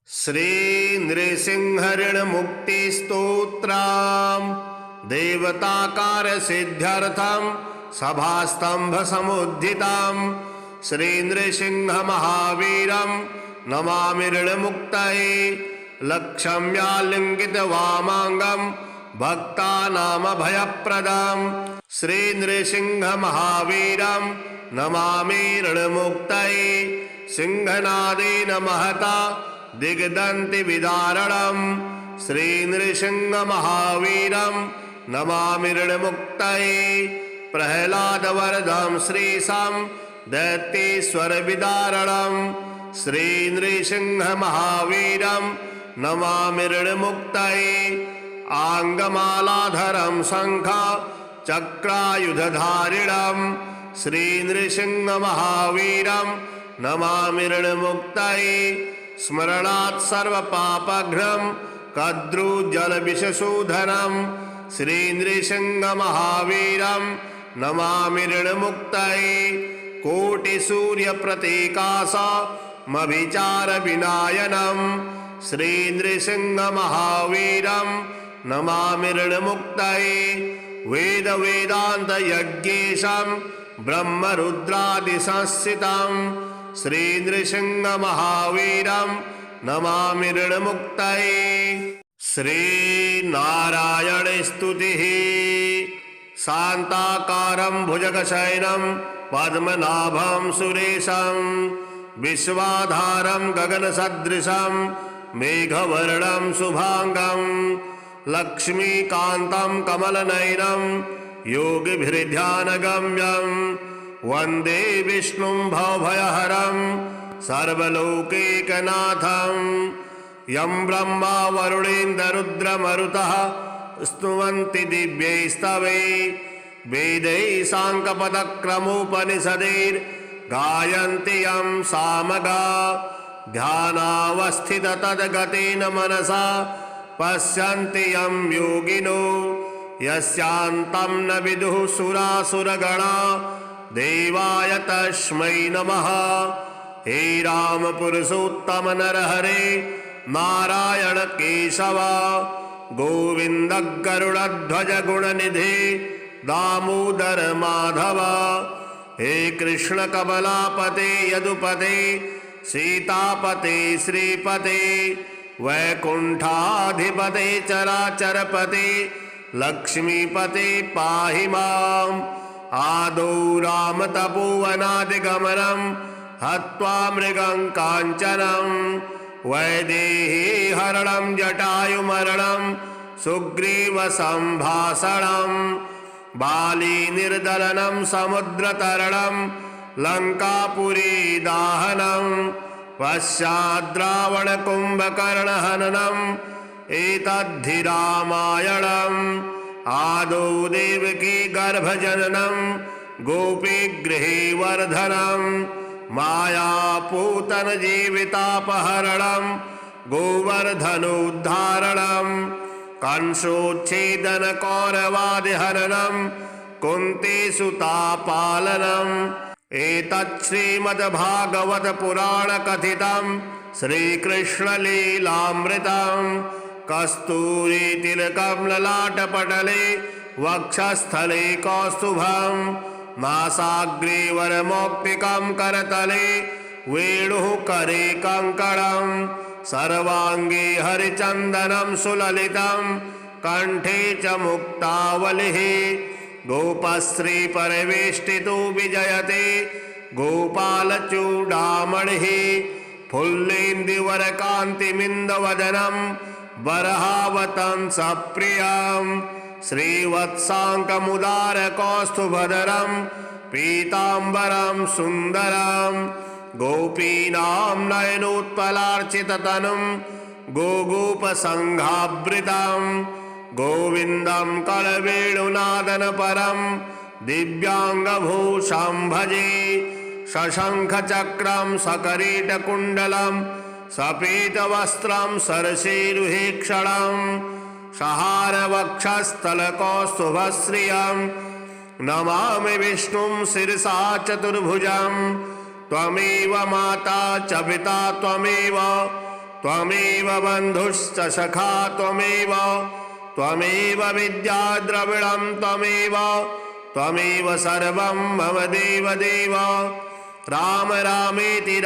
श्रीनृसिंहऋणमुक्तिस्तोत्रम् देवताकारसिद्ध्यर्थं सभास्तम्भसमुद्धितं श्रीनृसिंहमहावीरं नमामि ऋणमुक्तये लक्ष्म्यालिङ्गितवामाङ्गं भक्तानामभयप्रदं श्रीनृसिंहमहावीरं नमामि ऋणमुक्तये सिंहनादेन महता दिग्दन्तिविदारणं श्रीनृसिंहमहावीरं नमामि ऋणमुक्तये प्रह्लादवरदं श्रीशं दैत्येश्वरविदारणं श्रीनृसिंहमहावीरं नमामि ऋणमुक्तये आङ्गमालाधरं शङ्खा चक्रायुधधारिणं श्रीनृसिंहमहावीरं नमामि ऋणमुक्तये स्मरणात् सर्वपापघ्नं कद्रुजलविषशोधनं श्रीनृसिंहमहावीरं नमामि ऋणमुक्तये कोटिसूर्यप्रतीकासमभिचारविनायनं श्रीनृसिंहमहावीरं नमामि ऋणमुक्तये वेदवेदान्तयज्ञेशं ब्रह्मरुद्रादिसंस्थितं श्रीनृसिंहमहावीरं नमामि ऋणमुक्तये श्रीनारायणस्तुतिः शान्ताकारं भुजगशयनं पद्मनाभं सुरेशं विश्वाधारं गगनसदृशं मेघवर्णं शुभांगं लक्ष्मीकान्तं कमलनयनं योगिभिर्ध्यानगम्यं वन्दे विष्णुं भवभयहरं सर्वलोकैकनाथं यं ब्रह्मा वरुणेन्द्ररुद्रमरुतः स्तुवन्ति दिव्यैस्तवैः वेदैः साङ्गपदक्रमोपनिषदैर्गायन्ति यं सामगा ध्यानावस्थिततद्गतेन मनसा पश्यन्ति यं योगिनो यस्यान्तं न विदुः सुरासुरगणा देवाय तस्मै नमः। हे राम पुरुषोत्तम नरहरे नारायण केशव गोविन्द गरुडध्वज गुणनिधे दामोदर माधव। हे कृष्ण कमलापते यदुपते सीतापते श्रीपते वैकुण्ठाधिपते चराचरपते लक्ष्मीपते पाहि माम्। आदौ रामतपोवनादिगमनं हत्वा मृगं काञ्चनं वैदेहीहरणं जटायुमरणं सुग्रीवसम्भाषणं बालीनिर्दलनं समुद्रतरणं लङ्कापुरीदाहनं पश्चाद्रावणकुम्भकर्णहननम् एतद्धि रामायणम्। आदौ देवकी गर्भजननं गोपीगृहे वर्धनं मायापूतनजीवितापहरणं गोवर्धनोद्धारणं कंसोच्छेदनकौरवादिहरणं कुन्तीसुतापालनम् एतत् श्रीमद्भागवतपुराणकथितं श्रीकृष्णलीलामृतं कस्तूरीतिलकं ललाटपटले वक्षस्थले कौस्तुभं नासाग्रे वरमौक्तिकं करतले वेणुः करे कङ्कणं सर्वाङ्गे हरिचन्दनं सुललितं कण्ठे च मुक्तावलिः गोपश्री परिवेष्टितो विजयते गोपालचूडामणिः फुल्लेन्दुवरकान्तिमिन्दवदनं बर्हावतंसप्रियं श्रीवत्साङ्कमुदारकौस्तुभधरं पीताम्बरं सुन्दरं गोपीनां नयनोत्पलार्चिततनुं गोगोपसङ्घावृतं गोविन्दं कलवेणुनादनपरं दिव्याङ्गभूषं भजे शशङ्खचक्रं सकरीटकुण्डलं सपीतवस्त्रं सरसीरुहेक्षणं सहारवक्षस्थलकौस्तुभश्रियं नमामि विष्णुं शिरसा चतुर्भुजं त्वमेव माता च पिता त्वमेव बन्धुश्च सखा त्वमेव विद्या द्रविणं त्वमेव सर्वं मम देवदेव। राम रामेति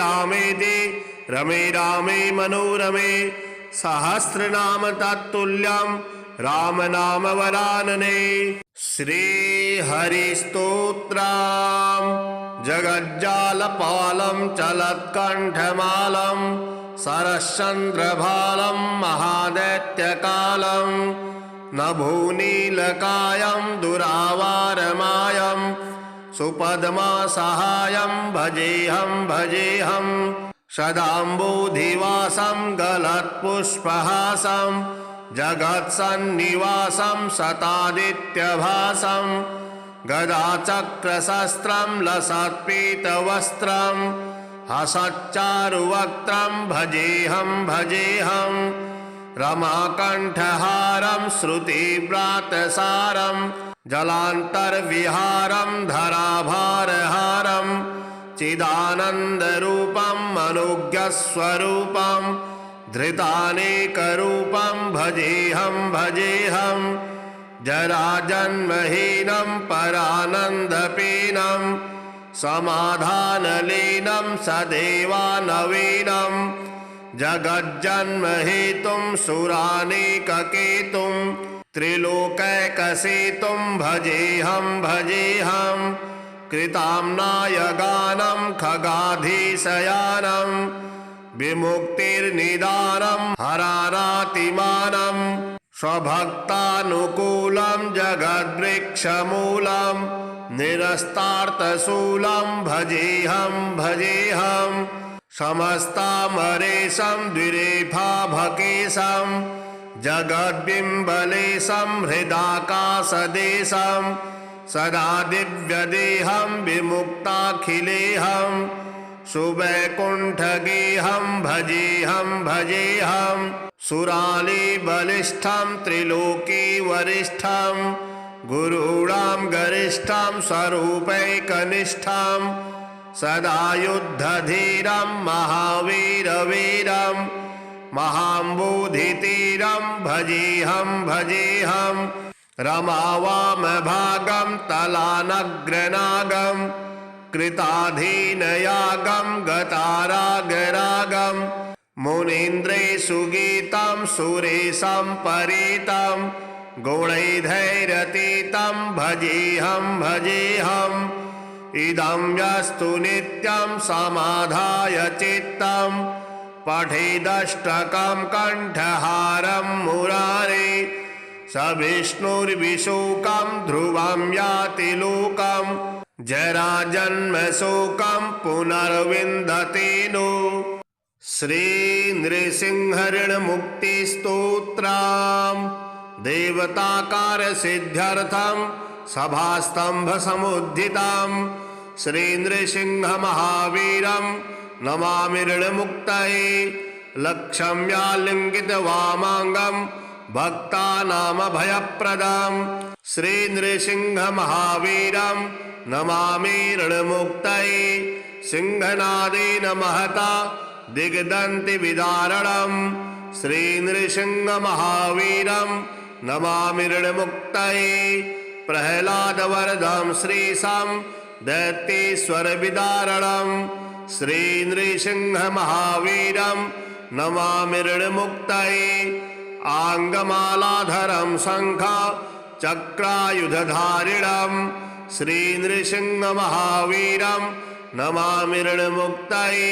रमे रामे मनोरमे सहस्रनाम तत्तुल्यं राम नाम वरानने। श्रीहरिस्तोत्रम् जगज्जालपालं चलत्कण्ठमालं सरश्चन्द्रभालं महादैत्यकालं नभोनीलकायं दुरावारमायं सुपद्मासहायं भजेऽहं भजेऽहं सदाम्बोधिवासं गलत्पुष्पहासं जगत्सन्निवासं सतादित्यभासं गदाचक्रशस्त्रं लसत्पीतवस्त्रं हसच्चारुवक्त्रं भजेऽहं भजेऽहं रमाकण्ठहारं श्रुतिव्रातसारं जलान्तर्विहारं धराभारहारं चिदानन्दरूपं मनोज्ञस्वरूपं धृतानेकरूपं भजेऽहं भजेऽहं जराजन्महीनं परानन्दपीनं समाधानलीनं सदेवानवीनं जगज्जन्महेतुं सुरानेककेतुं त्रिलोकैकसेतुं भजेऽहं भजेऽहं कृताम्नायगानं खगाधीशयानं विमुक्तिर्निदानं हरारातिमानं स्वभक्तानुकूलं जगद्वृक्षमूलं निरस्तार्थशूलं भजेऽहं भजेऽहं समस्तामरेशं द्विरेफाभकेशं जगद्बिम्बलेशं हृदाकाशदेशं सदा दिव्यदेहं विमुक्ताखिलेहं सुवैकुण्ठगेहं भजेऽहं भजेऽहं सुरालीबलिष्ठं त्रिलोकीवरिष्ठं गुरूणां गरिष्ठं स्वरूपैकनिष्ठं सदा युद्धधीरं महावीरवीरं महाम्बोधितीरं भजेऽहं भजेऽहं रमावामभागं तलानग्रनागं कृताधीनयागं गतारागरागं मुनीन्द्रेषुगीतं सुरेशं परीतं गुणैर्धैरतीतं भजेऽहं भजेऽहं इदं यस्तु नित्यं समाधाय चित्तं पठेदष्टकं कण्ठहारं मुरारे स विष्णुर्विशोकं ध्रुवं याति लोकं जराजन्मशोकं पुनर्विन्दति नो। श्रीनृसिंहऋणमुक्तिस्तोत्रम् देवताकारसिद्ध्यर्थं सभास्तम्भसमुद्धितं श्रीनृसिंहमहावीरं नमामि ऋणमुक्तये लक्ष्म्यालिङ्गितवामाङ्गं भक्तानामभयप्रदं श्रीनृसिंहमहावीरं नमामि ऋणमुक्तये सिंहनादेन महता दिग्दन्तिविदारणं श्रीनृसिंहमहावीरं नमामि ऋणमुक्तये प्रह्लादवरदं श्रीशं दैत्येश्वरविदारणं श्रीनृसिंहमहावीरं नमामि ऋणमुक्तये आङ्गमालाधरं शङ्खा चक्रायुधधारिणं श्रीनृसिंहमहावीरं नमामि ऋणमुक्तये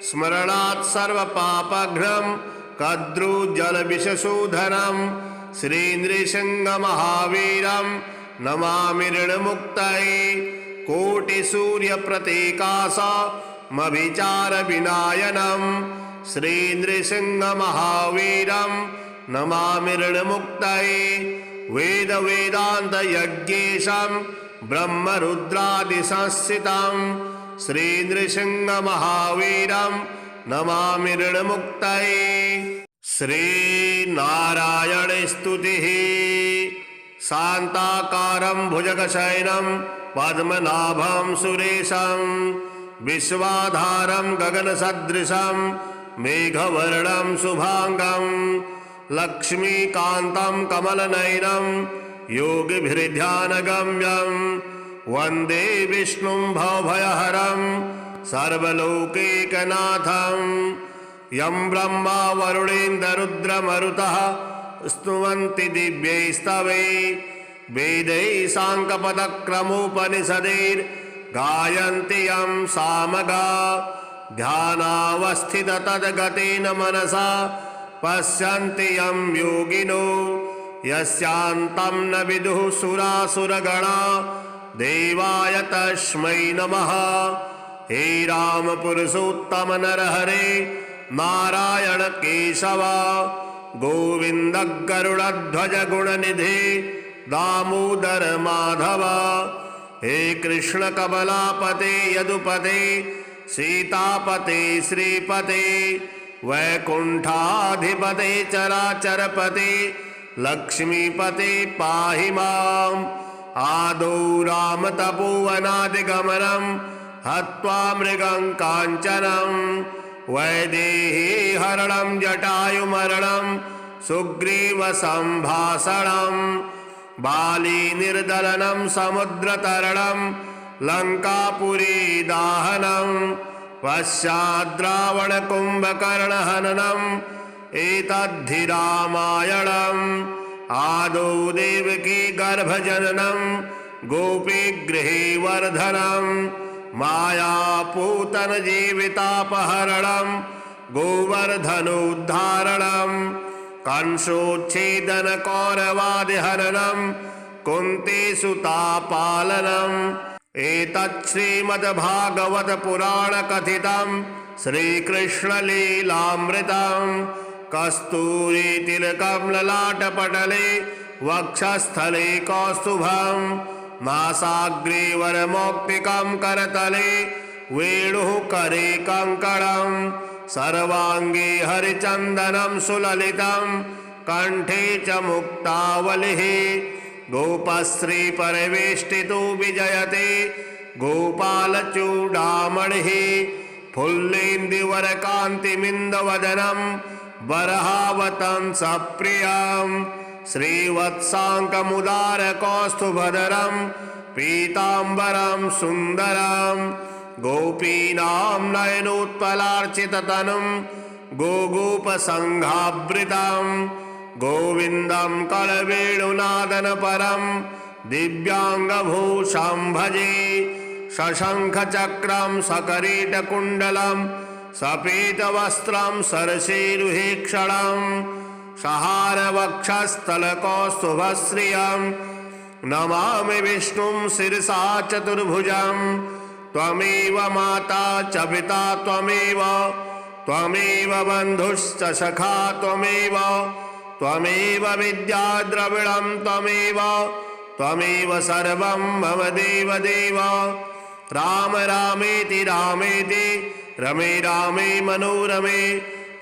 स्मरणात् सर्वपापघ्नं कद्रुजलविषशोधनं श्रीनृसिंहमहावीरं नमामि ऋणमुक्तये कोटिसूर्यप्रतीकासमभिचारविनायनं श्रीनृसिंहमहावीरं नमामि ऋणमुक्तये वेदवेदान्तयज्ञेशं ब्रह्मरुद्रादिसंस्थितं श्रीनृसिंहमहावीरं नमामि ऋणमुक्तये। श्रीनारायणस्तुतिः शान्ताकारं भुजगशयनं पद्मनाभं सुरेशं विश्वाधारं गगनसदृशं मेघवर्णं शुभांगं लक्ष्मीकान्तं कमलनयनं योगिभिर्ध्यानगम्यं वन्दे विष्णुं भवभयहरं सर्वलोकैकनाथं यं ब्रह्मा वरुणेन्द्ररुद्रमरुतः स्तुवन्ति दिव्यैस्तवैः वेदैः साङ्गपदक्रमोपनिषदैर्गायन्ति यं सामगा ध्यानावस्थिततद्गतेन मनसा पश्यन्ति यं योगिनो यस्यान्तं न विदुः सुरासुरगणा देवाय तस्मै नमः। हे राम पुरुषोत्तम नरहरे नारायण केशव गोविन्द गरुडध्वज गुणनिधे दामोदर माधव। हे कृष्ण कमलापते यदुपते सीतापते श्रीपते वैकुण्ठाधिपते चराचरपते लक्ष्मीपते पाहि माम्। आदौ राम तपोवनादिगमनं हत्वा मृगं काञ्चनं वैदेही हरणं जटायुमरणं सुग्रीवसम्भाषणं बाली निर्दलनं समुद्रतरणं लङ्कापुरी दाहनं पश्चाद्रावणकुम्भकर्णहननं एतद्धि रामायणम्। आदौ देवकी गर्भजननं गोपीगृहे वर्धनं मायापूतनजीवितापहरणं गोवर्धनोद्धारणं कंसोच्छेदनकौरवादिहरणं कुन्तीसुतापालनम्। एतत् श्रीमद्भागवतपुराणकथितं श्रीकृष्णलीलामृतम्। कस्तूरीतिलकं ललाटपटले वक्षस्थले कौस्तुभं नासाग्रे वरमौक्तिकं करतले वेणुः करे कङ्कणं सर्वाङ्गे हरिचन्दनं सुललितं कण्ठे च मुक्तावलिः गोपश्रीपरिवेष्टितो विजयते गोपालचूडामणिः फुल्लेन्दुवरकान्तिमिन्दवदनं बर्हावतंसप्रियं श्रीवत्साङ्कमुदारकौस्तुभधरं पीताम्बरं सुन्दरं गोपीनां नयनोत्पलार्चिततनुं गोगोपसङ्घावृतं गोविन्दं कलवेणुनादनपरं दिव्याङ्गभूषं भजे। शशङ्खचक्रं सकरीटकुण्डलं सपीतवस्त्रं सरसीरुहेक्षणं सहारवक्षस्थलकौस्तुभश्रियं नमामि विष्णुं शिरसा चतुर्भुजं। त्वमेव माता च पिता त्वमेव बन्धुश्च सखा त्वमेव विद्या द्रविणं त्वमेव सर्वं मम देवदेव। राम रामेति रमे रामे मनोरमे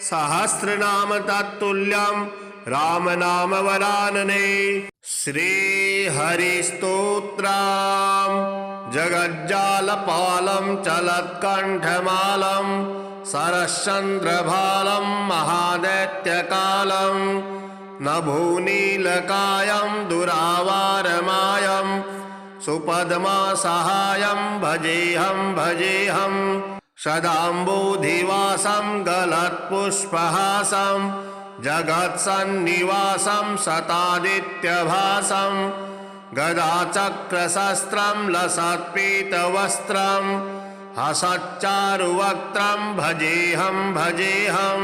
सहस्रनाम तत्तुल्यं राम नाम वरानने। श्रीहरिस्तोत्रम् जगज्जालपालं चलत्कण्ठमालं सरश्चन्द्रभालं महादैत्यकालं नभोनीलकायं दुरावारमायं सुपद्मासहायं भजेऽहं सदाम्बोधिवासं गलत्पुष्पहासं जगत्सन्निवासं सतादित्यभासं गदाचक्रशस्त्रं लसत्पीतवस्त्रं हसच्चारुवक्त्रं भजेऽहं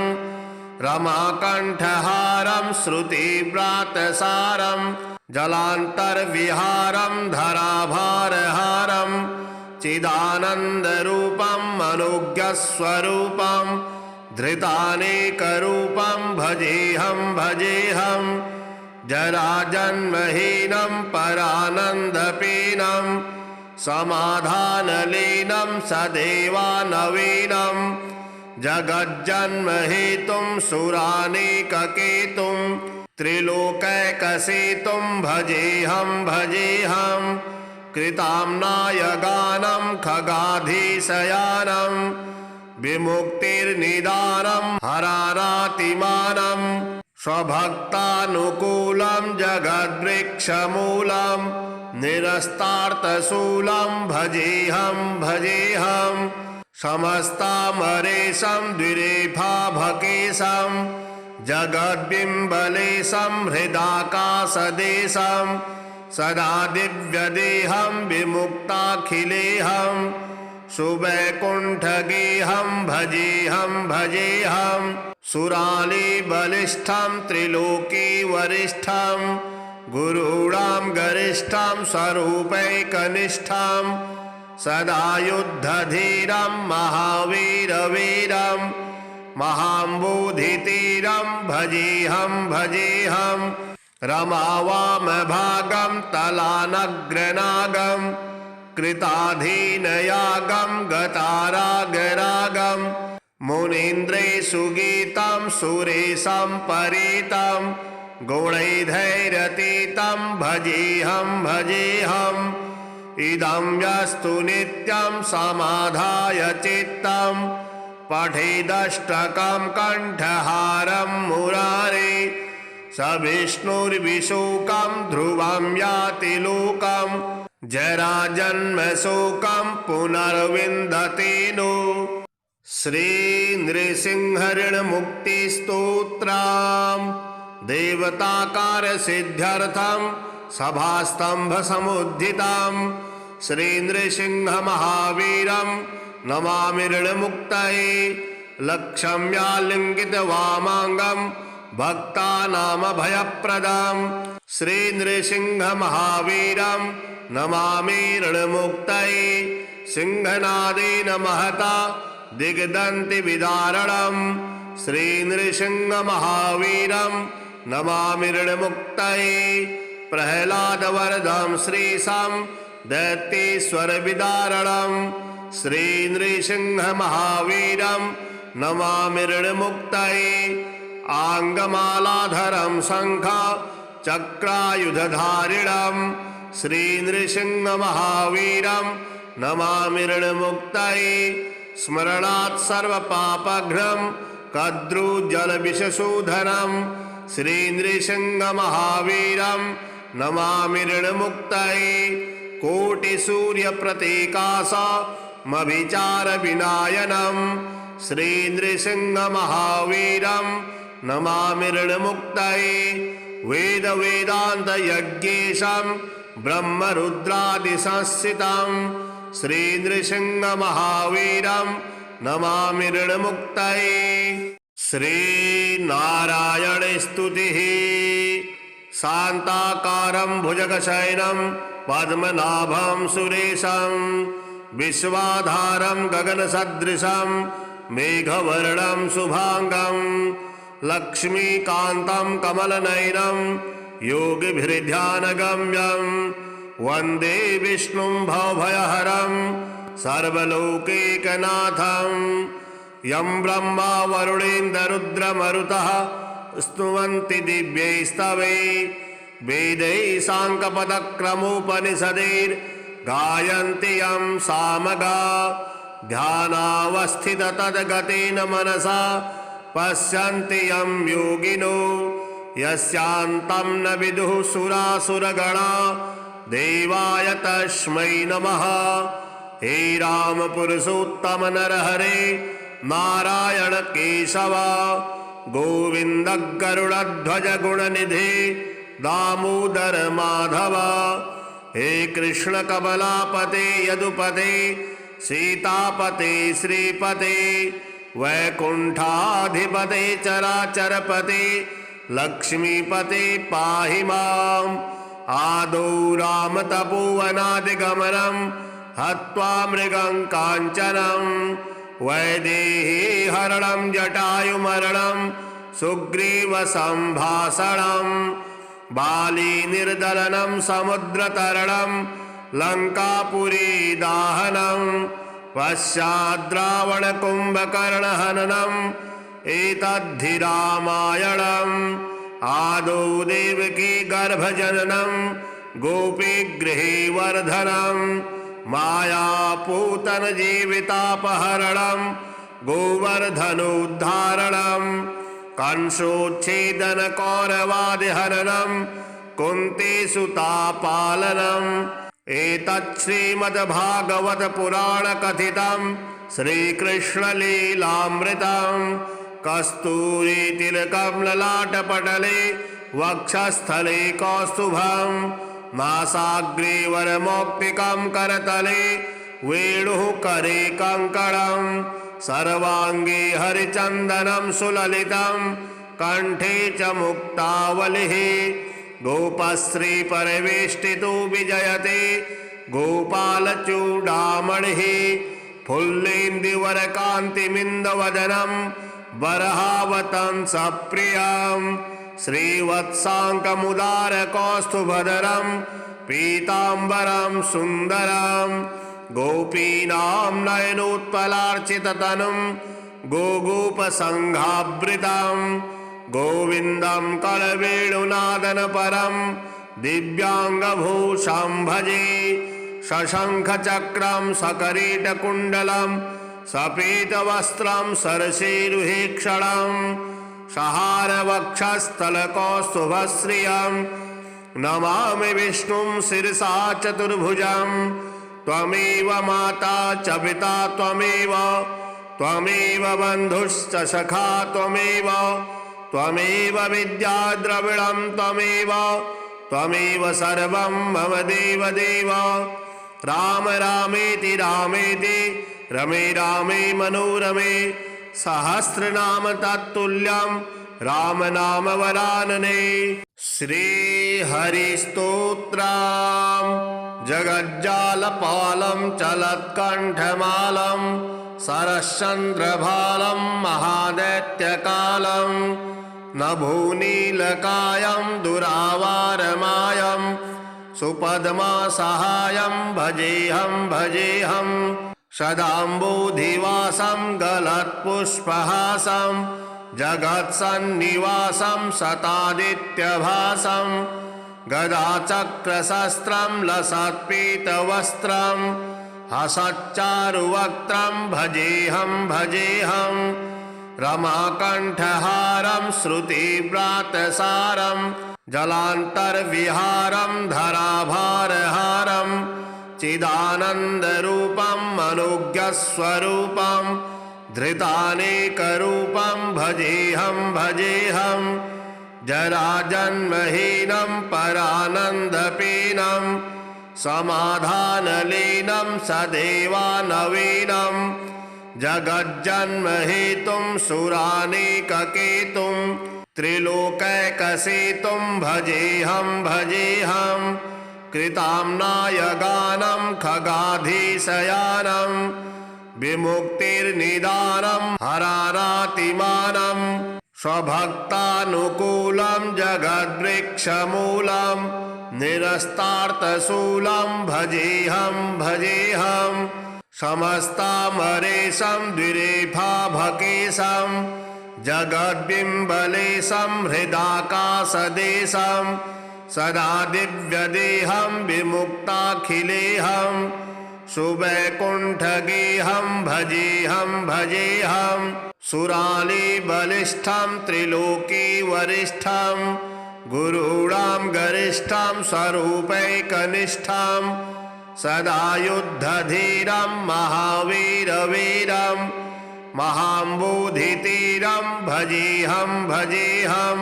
रमाकण्ठहारं श्रुतिव्रातसारं जलान्तर्विहारं धराभारहारं चिदानन्दरूपं मनोज्ञस्वरूपं धृतानेकरूपं भजेऽहं जराजन्महीनं परानन्दपीनं समाधानलीनं सदेवानवीनं जगज्जन्महेतुं सुरानेककेतुं त्रिलोकैकसेतुं भजेऽहं कृताम्नायगानं खगाधीशयानं विमुक्तिर्निदानं हरारातिमानं स्वभक्तानुकूलं जगद्वृक्षमूलं निरस्तार्थशूलं भजेऽहं समस्तामरेशं द्विरेफाभकेशं जगद्बिम्बलेशं हृदाकाशदेशं सदा दिव्यदेहं विमुक्ताखिलेहं सुवैकुण्ठगेहं भजेहं भजेहं सुरालीबलिष्ठं त्रिलोकी वरिष्ठं गुरूणां गरिष्ठं स्वरूपैकनिष्ठं सदा युद्धधीरं महावीरवीरं महाम्बोधितीरं भजेहं भजेहं रमावामभागं तलानग्रनागं कृताधीनयागं गतारागरागं मुनीन्द्रैर्सुगीतं सुरेशं परीतं गुणैर्धैरतीतं भजेहं भजेहं इदं यस्तु नित्यं समाधाय चित्तं पठेदष्टकं कण्ठहारं मुरारे स विष्णुर्विशोकं ध्रुवं याति लोकं जराजन्मशोकं पुनर्विन्दति नो। श्री नृसिंहऋणमुक्तिस्तोत्रम् देवताकार सिद्ध्यर्थं सभास्तंभ समुद्धितं श्री नृसिंह महावीरं नमामि ऋणमुक्तये लक्ष्म्यालिङ्गित वामाङ्गं भक्तानामभयप्रदं श्री नृसिंह महावीरं नमामि ऋणमुक्तये सिंहनादेन महता दिग्दन्ति विदारणं श्री नृसिंह महावीरं नमामि ऋणमुक्तये प्रह्लादवरदं श्रीशं दैत्येश्वर विदारणं श्री नृसिंह महावीरं नमामि ऋणमुक्तये आंगमालाधरं शंखा चक्रायुधधारिणं श्री नृसिंह महावीरं नमामि ऋणमुक्तये स्मरणात् सर्वपापघ्नं कद्रुजलविषशोधनं श्री नृसिंह महावीरं नमामि ऋणमुक्तये कोटिसूर्यप्रतीकाशमभिचारविनायनं श्री नृसिंह महावीरं नमामि ऋणमुक्तये वेदवेदान्तयज्ञेशं ब्रह्मरुद्रादिसंस्थितं श्री नृसिंह महावीरं नमामि ऋणमुक्तये। श्री नारायण स्तुतिः शान्ताकारं भुजगशयनं पद्मनाभं सुरेशं विश्वाधारं गगनसदृशं मेघवर्णं शुभांगं लक्ष्मीकान्तं कमलनयनं योगिभिर्ध्यानगम्यं वन्दे विष्णुं भवभयहरं सर्वलोकैकनाथं यं ब्रह्मा वरुणेन्द्ररुद्रमरुतः स्तुवन्ति दिव्यैस्तवैः वेदैः साङ्गपदक्रमोपनिषदैर्गायन्ति यं सामगा ध्यानावस्थिततद्गतेन मनसा पश्यन्ति यं योगिनो यस्यान्तं न विदुः सुरासुरगणा देवाय तस्मै नमः। हे राम पुरुषोत्तम नरहरे नारायण केशव गोविन्द गरुडध्वज गुणनिधे दामोदर माधव हे कृष्ण कमलापते यदुपते सीतापते श्रीपते वैकुण्ठाधिपते चराचरपते लक्ष्मीपते पाहि माम् आदौ राम तपोवनादिगमनं हत्वा मृगं काञ्चनं वैदेही हरणं जटायुमरणं सुग्रीवसम्भाषणं बाली निर्दलनं समुद्रतरणं लङ्कापुरी दाहनं पश्चाद्रावणकुम्भकर्णहननम् एतद्धि रामायणम् आदौ देवकी गर्भजननं गोपीगृहे वर्धनं मायापूतनजीवितापहरणं गोवर्धनोद्धारणं कंसोच्छेदनकौरवादिहननं कुन्तीसुतापालनम् एतत् श्रीमद्भागवत पुराण कथितं श्रीकृष्णलीलामृतम् कस्तूरीतिलकं ललाटपटले वक्षस्थले कौस्तुभं नासाग्रे वरमौक्तिकं करतले वेणुः करे कङ्कणं सर्वाङ्गे हरिचन्दनं सुललितं कण्ठे च मुक्तावलिः गोपश्री परिवेष्टितो विजयते गोपालचूडामणिः फुल्लेन्दुवरकान्तिमिन्दवदनं बर्हावतंसप्रियं श्रीवत्साङ्कमुदारकौस्तुभधरं पीताम्बरं सुन्दरं गोपीनां नयनोत्पलार्चिततनुं गोगोपसङ्घावृतं गोविन्दं कलवेणुनादनपरं दिव्याङ्गभूषं भजे शशङ्खचक्रं सकरीटकुण्डलं सपीतवस्त्रं सरसीरुहेक्षणं सहारवक्षस्थलकौस्तुभश्रियं नमामि विष्णुं शिरसा चतुर्भुजं त्वमेव माता च पिता त्वमेव बन्धुश्च सखा त्वमेव विद्या द्रविणं त्वमेव सर्वं मम देवदेव राम रामेति रमे रामे मनोरमे सहस्रनाम तत्तुल्यं राम नाम वरानने। श्रीहरिस्तोत्रम् जगज्जालपालं चलत्कण्ठमालं सरश्चन्द्रभालं महादैत्यकालं नभोनीलकायं दुरावारमायं सुपद्मासहायं भजेऽहं सदाम्बोधिवासं गलत्पुष्पहासं जगत्सन्निवासं सतादित्यभासं गदाचक्रशस्त्रं लसत्पीतवस्त्रं हसच्चारुवक्त्रं भजेऽहं रमाकण्ठहारं श्रुतिव्रातसारं जलान्तर्विहारं धराभारहारं चिदानन्दरूपं मनोज्ञस्वरूपं धृतानेकरूपं भजेऽहं जराजन्महीनं परानन्दपीनं समाधानलीनं सदेवानवीनं जगज्जन्महेतुं सुरानेककेतुं त्रिलोकैकसेतुं भजेऽहं कृताम्नायगानं खगाधीशयानं विमुक्तिर्निदानं हरारातिमानं स्वभक्तानुकूलं जगद्वृक्षमूलं निरस्तार्थशूलं भजेऽहं समस्तामरेशं द्विरेफाभकेशं जगद्बिम्बलेशं हृदाकाशदेशं सदा दिव्यदेहं विमुक्ताखिलेहं सुवैकुण्ठगेहं भजेऽहं सुरालीबलिष्ठं त्रिलोकी वरिष्ठं गुरूणां गरिष्ठं स्वरूपैकनिष्ठं सदा युद्धधीरं महावीरवीरं महाम्बोधितीरं भजेऽहं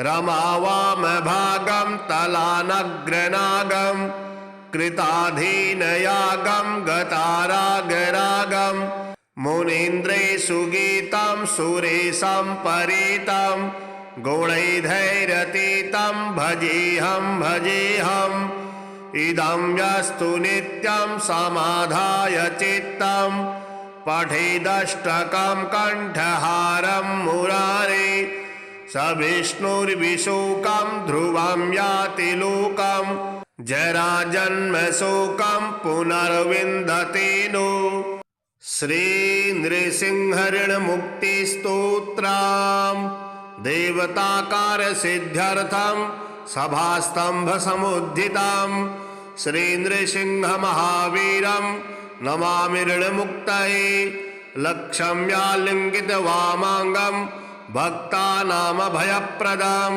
रमावामभागं तलानग्रनागं कृताधीनयागं गतारागरागं मुनीन्द्रेषुगीतं सुरेशं परीतं गुणैर्धैरतीतं भजेऽहं इदं यस्तु नित्यं समाधाय चित्तं पठेदष्टकं कण्ठहारं मुरारे स विष्णुर्विशोकं ध्रुवं याति लोकं जराजन्मशोकं पुनर्विन्दति नो। श्रीनृसिंहऋणमुक्तिस्तोत्रम् देवताकारसिद्ध्यर्थं सभास्तम्भसमुद्धितं श्रीनृसिंहमहावीरं नमामि ऋणमुक्तये लक्ष्म्यालिङ्गितवामाङ्गं भक्तानामभयप्रदं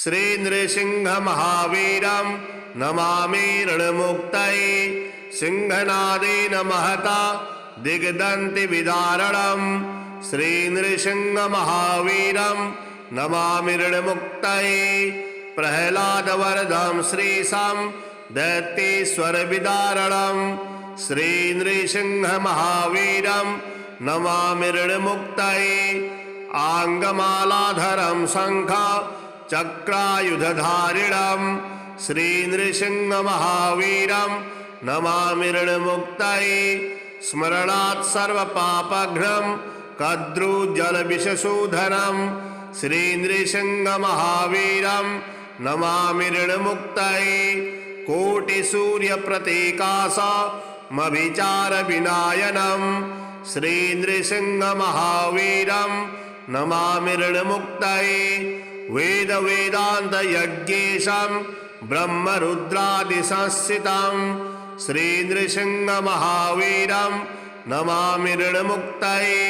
श्रीनृसिंहमहावीरं नमामि ऋणमुक्तये सिंहनादेन महता दिग्दन्तिविदारणं श्रीनृसिंहमहावीरं नमामि ऋणमुक्तये प्रह्लादवरदं श्रीशं दैत्येश्वरविदारणं श्रीनृसिंहमहावीरं नमामि ऋणमुक्तये आङ्गमालाधरं शङ्ख चक्रायुधधारिणं श्रीनृसिंहमहावीरं नमामि ऋणमुक्तये स्मरणात् सर्वपापघ्नं कद्रुजलविषशोधनं श्रीनृसिंहमहावीरं नमामि ऋणमुक्तये कोटिसूर्यप्रतीकासमभिचारविनायनं श्रीनृसिंहमहावीरं नमामि ऋणमुक्तये वेदवेदान्तयज्ञेशं ब्रह्मरुद्रादिसंस्थितं श्रीनृसिंहमहावीरं नमामि ऋणमुक्तये।